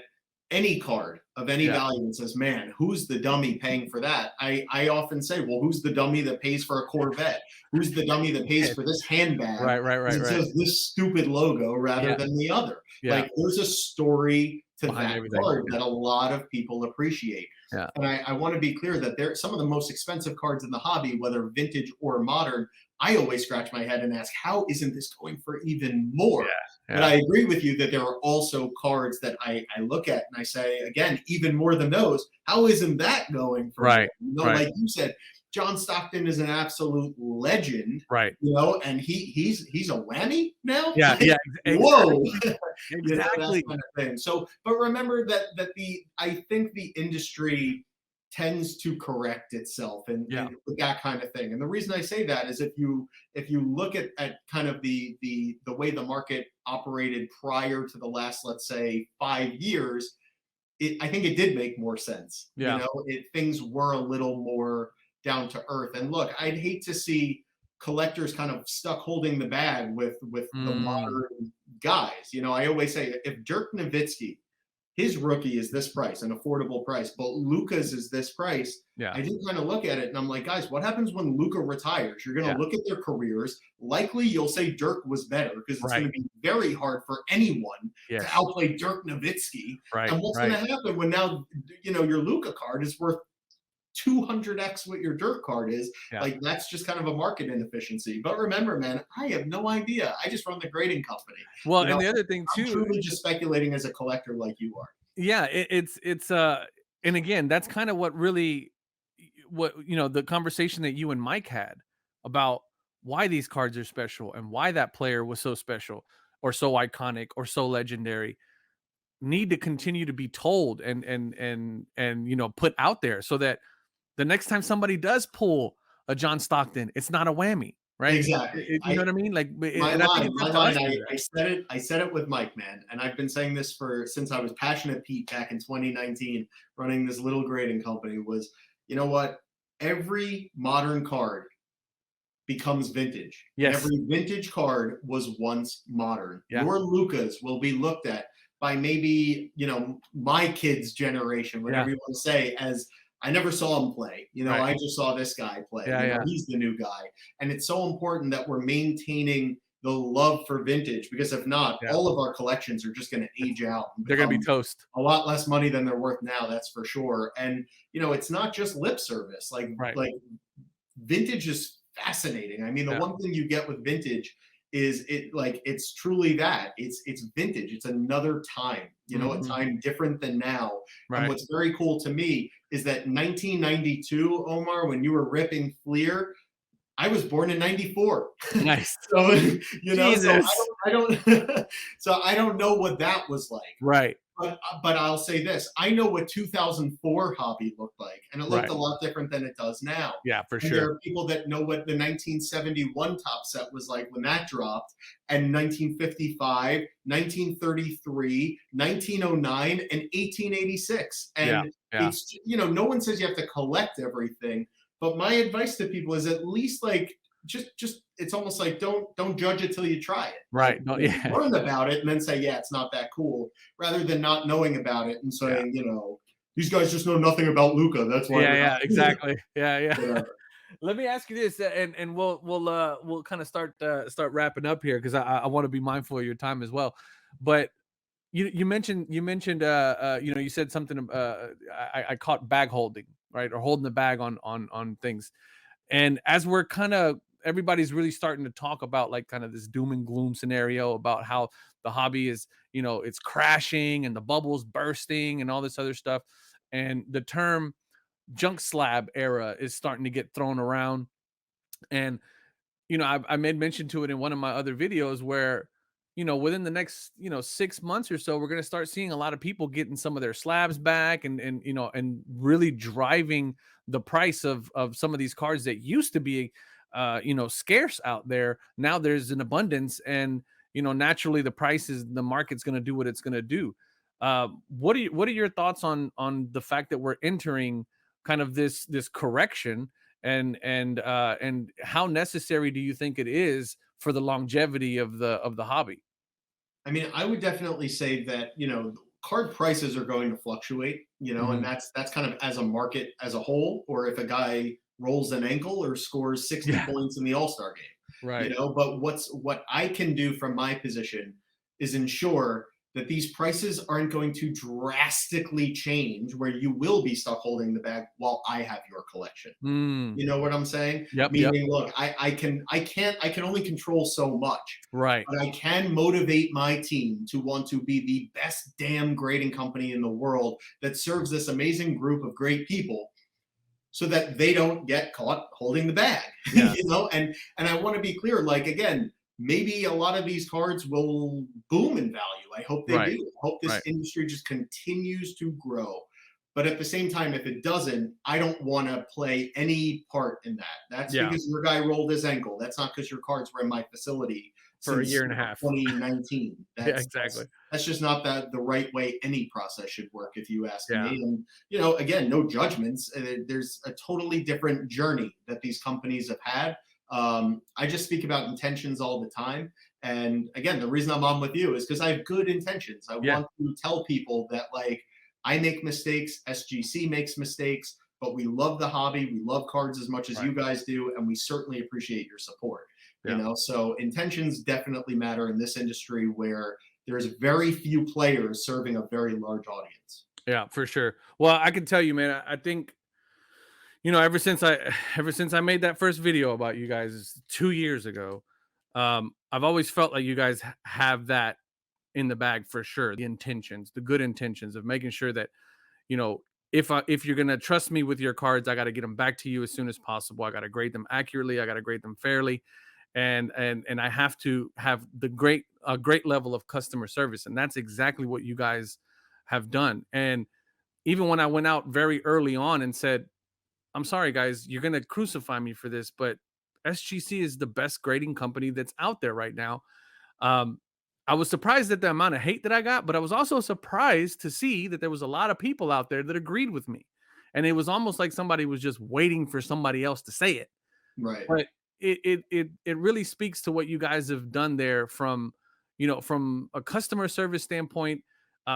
any card of any value and says, man, who's the dummy paying for that? I often say, well, who's the dummy that pays for a Corvette? Who's the dummy that pays for this handbag? Right. It says this stupid logo rather than the other. Like there's a story to that card that a lot of people appreciate. And I want to be clear that they're some of the most expensive cards in the hobby, whether vintage or modern. I always scratch my head and ask, how isn't this going for even more? But I agree with you that there are also cards that I look at and I say, again, even more than those, how isn't that going for more? Like you said, John Stockton is an absolute legend, and he's a whammy now. Whoa, exactly. That kind of thing. So, but remember that I think the industry tends to correct itself and with that kind of thing. And the reason I say that is if you look at kind of the way the market operated prior to the last, let's say, 5 years, I think it did make more sense. Things were a little more down to earth. And look, I'd hate to see collectors kind of stuck holding the bag with the modern guys. I always say, if Dirk Nowitzki, his rookie is this price, an affordable price, but Luka's is this price. I do kind of look at it and I'm like, guys, what happens when Luka retires? You're going to look at their careers. Likely you'll say Dirk was better because it's going to be very hard for anyone to outplay Dirk Nowitzki. And what's going to happen when now, your Luka card is worth 200x what your Dirk card is? Like that's just kind of a market inefficiency. But remember, man, I have no idea. I just run the grading company. Well, and the other thing too, I'm truly just speculating as a collector like you are. It's and again, that's kind of what the conversation that you and Mike had about why these cards are special and why that player was so special or so iconic or so legendary need to continue to be told and put out there so that the next time somebody does pull a John Stockton, it's not a whammy, right? Exactly. You know what I mean? Like I said it with Mike, man, and I've been saying this since I was Passionate Pete back in 2019, running this little grading company. Was, you know what? Every modern card becomes vintage. Yes. Every vintage card was once modern. Your Lukas will be looked at by maybe my kids' generation, whatever you want to say, as I never saw him play. Right. I just saw this guy play. Yeah, yeah. He's the new guy. And it's so important that we're maintaining the love for vintage, because if not, Yeah. all of our collections are just going to age out and They're gonna be become toast. a lot less money than they're worth now. That's for sure. And it's not just lip service. Right. Like vintage is fascinating. I mean, the Yeah. one thing you get with vintage is it's truly that it's vintage. It's another time, a Mhm. time different than now. And Right. what's very cool to me is that 1992, Omar, when you were ripping Fleer, I was born in 94. Nice. So, Jesus. so I don't so I don't know what that was like. Right. But I'll say this: I know what 2004 hobby looked like, and it looked Right. a lot different than it does now. Yeah, for And there sure. are people that know what the 1971 top set was like when that dropped, and 1955, 1933, 1909, and 1886. Yeah. And Yeah. it's no one says you have to collect everything, but my advice to people is at least like just it's almost like don't judge it till you try it. Right. Like, No, yeah. learn about it and then say, yeah, it's not that cool, rather than not knowing about it and Yeah. saying, these guys just know nothing about Luca. That's why Yeah, they're yeah, not exactly. Yeah, yeah. whatever. Let me ask you this, and we'll kind of start wrapping up here because I want to be mindful of your time as well. But you mentioned you said something I caught bag holding, right, or holding the bag on things. And as we're kind of everybody's really starting to talk about like kind of this doom and gloom scenario about how the hobby is, it's crashing and the bubbles bursting and all this other stuff. And the term junk slab era is starting to get thrown around. And I made mention to it in one of my other videos where, within the next, 6 months or so, we're going to start seeing a lot of people getting some of their slabs back and really driving the price of some of these cards that used to be, scarce out there. Now there's an abundance, and, naturally the market's going to do what it's going to do. What are your thoughts on the fact that we're entering kind of this correction, and how necessary do you think it is for the longevity of the hobby? I mean, I would definitely say that, card prices are going to fluctuate, and Mhm. that's kind of as a market as a whole, or if a guy rolls an ankle or scores 60 Yeah. points in the All-Star game. Right. But what I can do from my position is ensure that these prices aren't going to drastically change where you will be stuck holding the bag while I have your collection. Mm. You know what I'm saying? Yep. Yep. Meaning, look, I can only control so much, Right. but I can motivate my team to want to be the best damn grading company in the world that serves this amazing group of great people, so that they don't get caught holding the bag. Yeah. And I want to be clear, like, again, maybe a lot of these cards will boom in value. I hope they Right. do. I hope this Right. industry just continues to grow. But at the same time, if it doesn't, I don't want to play any part in that. That's Yeah. because your guy rolled his ankle. That's not because your cards were in my facility For a since year and a half. 2019. Yeah. That's Exactly. that's just not the right way any process should work, if you ask Yeah. me. And again, no judgments. There's a totally different journey that these companies have had. I just speak about intentions all the time. And again, the reason I'm on with you is because I have good intentions. I Yeah. want to tell people that, like, I make mistakes, SGC makes mistakes, but we love the hobby. We love cards as much as Right. you guys do, and we certainly appreciate your support. Yeah. So intentions definitely matter in this industry where there's very few players serving a very large audience. Yeah. For sure. Well, I can tell you, man. I think ever since I ever since I made that first video about you guys 2 years ago, I've always felt like you guys have that in the bag for sure. The intentions, the good intentions of making sure that, you know, if you're gonna trust me with your cards, I got to get them back to you as soon as possible. I got to grade them accurately. I got to grade them fairly, and I have to have a great level of customer service, and that's exactly what you guys have done. And even when I went out very early on and said, I'm sorry, guys, you're gonna crucify me for this, but SGC is the best grading company that's out there right now. Um, I was surprised at the amount of hate that I got, but I was also surprised to see that there was a lot of people out there that agreed with me. And it was almost like somebody was just waiting for somebody else to say it. Right. But it really speaks to what you guys have done there from, from a customer service standpoint,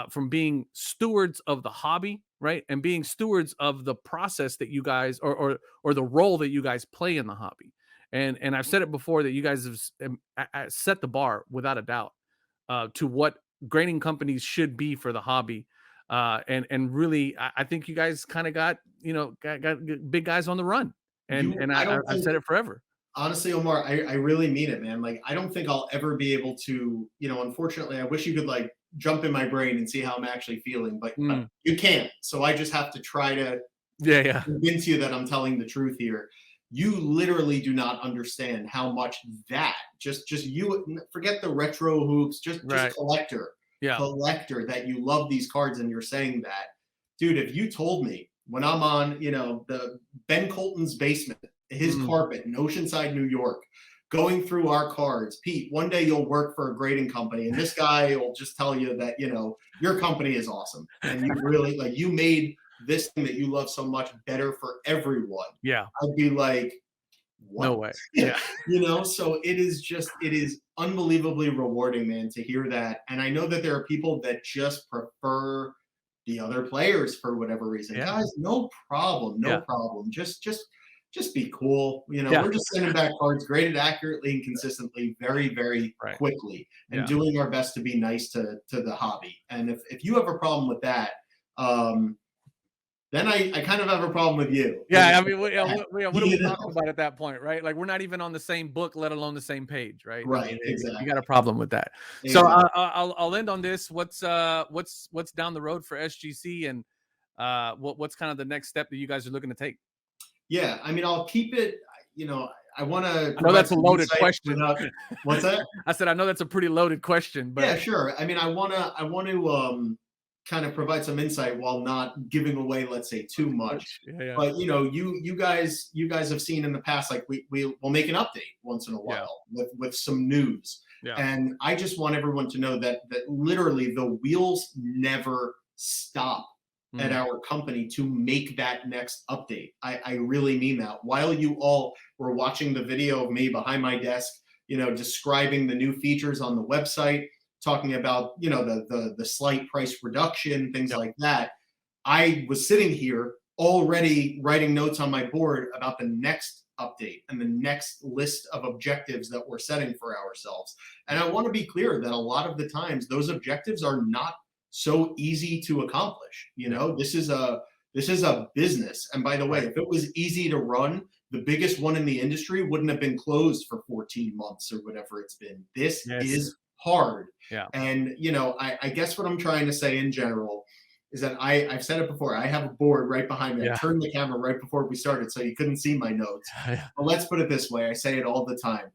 from being stewards of the hobby, right, and being stewards of the process that you guys, or the role that you guys play in the hobby. And I've said it before that you guys have set the bar without a doubt to what grading companies should be for the hobby. And really, I think you guys kind of got, got big guys on the run. And I don't I've think, said it forever. honestly, Omar, I really mean it, man. Like, I don't think I'll ever be able to, unfortunately, I wish you could like jump in my brain and see how I'm actually feeling, but you can't. So I just have to try to Yeah. convince you that I'm telling the truth here. You literally do not understand how much that just you forget the retro hoops, just Right. collector, Yeah. collector that you love these cards and you're saying that, dude. If you told me when I'm on, the Ben Colton's basement, his carpet in Oceanside, New York, going through our cards, Pete, one day you'll work for a grading company, and this guy will just tell you that your company is awesome, and you really like you made this thing that you love so much better for everyone. Yeah. I'd be like, what? No way. Yeah. So it is unbelievably rewarding, man, to hear that. And I know that there are people that just prefer the other players for whatever reason. Yeah. Guys, no problem. No Yeah. problem. Just be cool. Yeah. We're just sending back cards graded accurately and consistently, very, very Right. quickly, and Yeah. doing our best to be nice to the hobby. And if you have a problem with that, then I kind of have a problem with you. Yeah, I mean, what are we talking about at that point, right? Like, we're not even on the same book, let alone the same page, right? Right, I mean, exactly. You got a problem with that. Exactly. So I'll end on this. What's down the road for SGC, and what's kind of the next step that you guys are looking to take? Yeah, I mean, I'll keep it. I want to. I know that's a loaded question. What's that? I said I know that's a pretty loaded question, but yeah, sure. I mean, I want to kind of provide some insight while not giving away, let's say, too much. Yeah. But you guys have seen in the past, like we'll make an update once in a while with some news. Yeah. And I just want everyone to know that literally the wheels never stop at our company to make that next update. I really mean that. While you all were watching the video of me behind my desk, describing the new features on the website, talking about, the slight price reduction, things like that, I was sitting here already writing notes on my board about the next update and the next list of objectives that we're setting for ourselves. And I want to be clear that a lot of the times those objectives are not so easy to accomplish. This is a business. And by the way, if it was easy to run, the biggest one in the industry wouldn't have been closed for 14 months or whatever it's been. This is hard. Yeah. And I guess what I'm trying to say in general is that I've said it before. I have a board right behind me. I turned the camera right before we started so you couldn't see my notes. But let's put it this way. I say it all the time.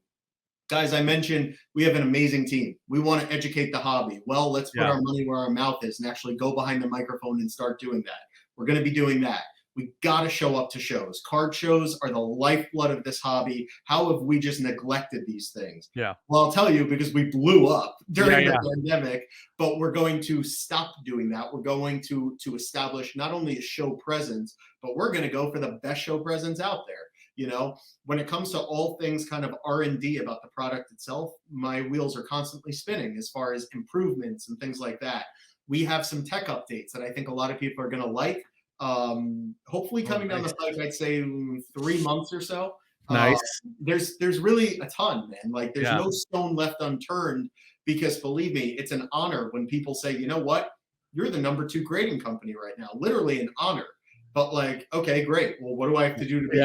Guys, I mentioned we have an amazing team. We want to educate the hobby. Well, let's put our money where our mouth is and actually go behind the microphone and start doing that. We're going to be doing that. We got to show up to shows. Card shows are the lifeblood of this hobby. How have we just neglected these things? Yeah. Well, I'll tell you, because we blew up during the pandemic, but we're going to stop doing that. We're going to establish not only a show presence, but we're going to go for the best show presence out there. When it comes to all things kind of R&D about the product itself, my wheels are constantly spinning as far as improvements and things like that. We have some tech updates that I think a lot of people are going to like. Hopefully coming down the pike, I'd say 3 months or so. Nice. There's really a ton, man. Like there's no stone left unturned, because believe me, it's an honor when people say, you know what, you're the #2 grading company right now. Literally an honor. But like, okay, great. Well, what do I have to do to be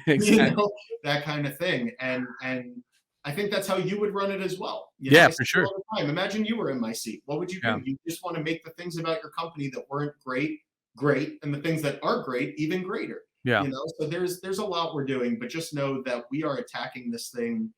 exactly. that kind of thing? And I think that's how you would run it as well. For sure. All the time. Imagine you were in my seat. What would you do? Yeah. You just want to make the things about your company that weren't great, and the things that are great even greater. Yeah. So there's a lot we're doing, but just know that we are attacking this thing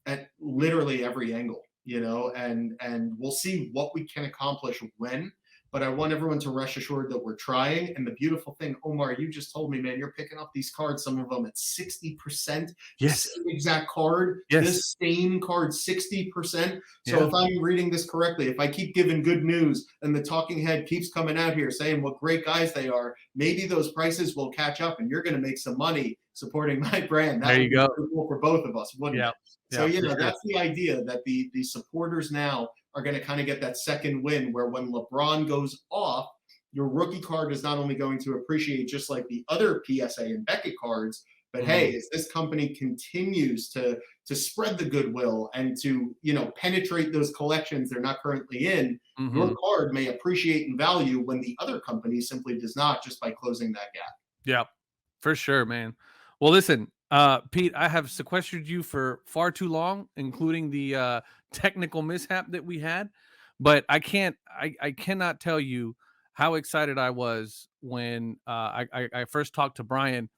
at literally every angle. And we'll see what we can accomplish when. But I want everyone to rest assured that we're trying. And the beautiful thing, Omar, you just told me, man, you're picking up these cards, some of them at 60%. Yes. The same exact card. Yes. This same card, 60%. So if I'm reading this correctly, if I keep giving good news and the talking head keeps coming out here saying what great guys they are, maybe those prices will catch up and you're going to make some money supporting my brand. That there you go. Cool for both of us, wouldn't it? So, sure. that's the idea, that the supporters now are going to kind of get that second win where when LeBron goes off, your rookie card is not only going to appreciate just like the other PSA and Beckett cards, but hey, as this company continues to spread the goodwill and to, you know, penetrate those collections they're not currently in, your card may appreciate in value when the other company simply does not, just by closing that gap. Yeah, for sure, man. Well, listen, Pete, I have sequestered you for far too long, including the technical mishap that we had. But I cannot tell you how excited I was when I first talked to Brian.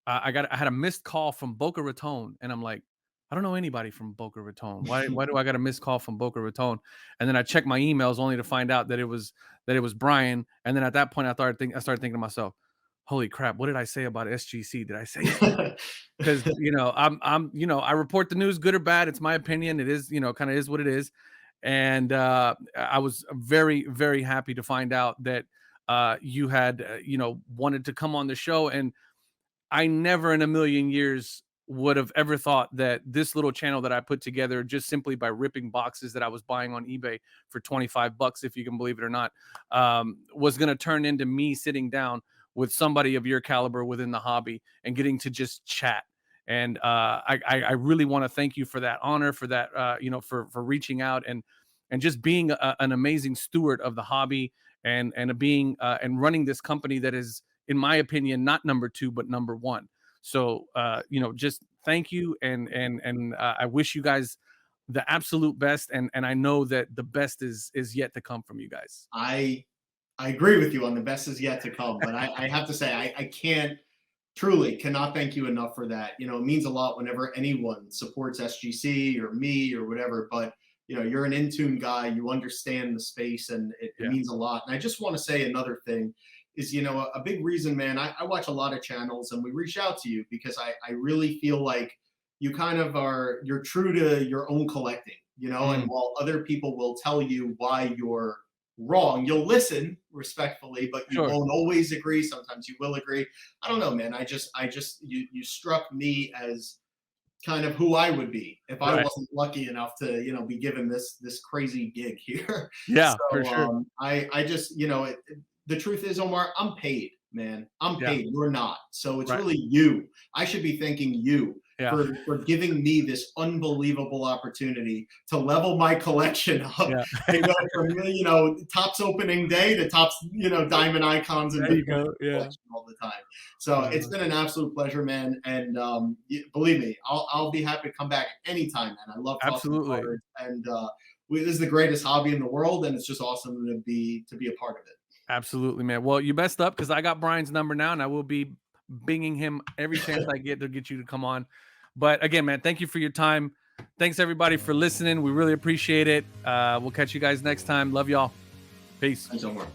I had a missed call from Boca Raton, and I'm like, I don't know anybody from Boca Raton. Why do I got a missed call from Boca Raton? And then I checked my emails only to find out that it was Brian. And then at that point, I started thinking to myself, holy crap, what did I say about SGC? Did I say something? Because you know, I report the news, good or bad. It's my opinion. It is, kind of is what it is. And I was very, very happy to find out that you had, wanted to come on the show. And I never in a million years would have ever thought that this little channel that I put together just simply by ripping boxes that I was buying on eBay for $25, if you can believe it or not, was going to turn into me sitting down with somebody of your caliber within the hobby and getting to just chat. And I really want to thank you for that honor, for that, for reaching out and just being an amazing steward of the hobby and being and running this company that is, in my opinion, not number 2, but number 1. So, just thank you. And I wish you guys the absolute best. And I know that the best is yet to come from you guys. I agree with you on the best is yet to come, but I have to say, I cannot thank you enough for that. You know, it means a lot whenever anyone supports SGC or me or whatever, but you know, you're an in-tune guy, you understand the space, and it means a lot. And I just want to say another thing is, you know, a big reason, man, I watch a lot of channels and we reach out to you because I really feel like you kind of you're true to your own collecting, you know, and while other people will tell you why you're wrong, you'll listen respectfully, but you won't always agree. Sometimes you will agree. I don't know, man. You struck me as kind of who I would be if I wasn't lucky enough to, you know, be given this crazy gig here. Yeah, so, for sure. I just, you know, the truth is, Omar, I'm paid, man. I'm paid. You're not. So it's really you. I should be thanking you for giving me this unbelievable opportunity to level my collection up. You know, from, you know, Topps opening day to Topps, you know, diamond icons and all the time. So it's been an absolute pleasure, man. And believe me, I'll be happy to come back anytime, man. I love talking cards, and this is the greatest hobby in the world, and it's just awesome to be a part of it. Absolutely, man. Well, you best up because I got Brian's number now, and I will be binging him every chance I get to get you to come on. But again, man, thank you for your time. Thanks everybody for listening. We really appreciate it. We'll catch you guys next time. Love y'all. Peace. Thanks so much.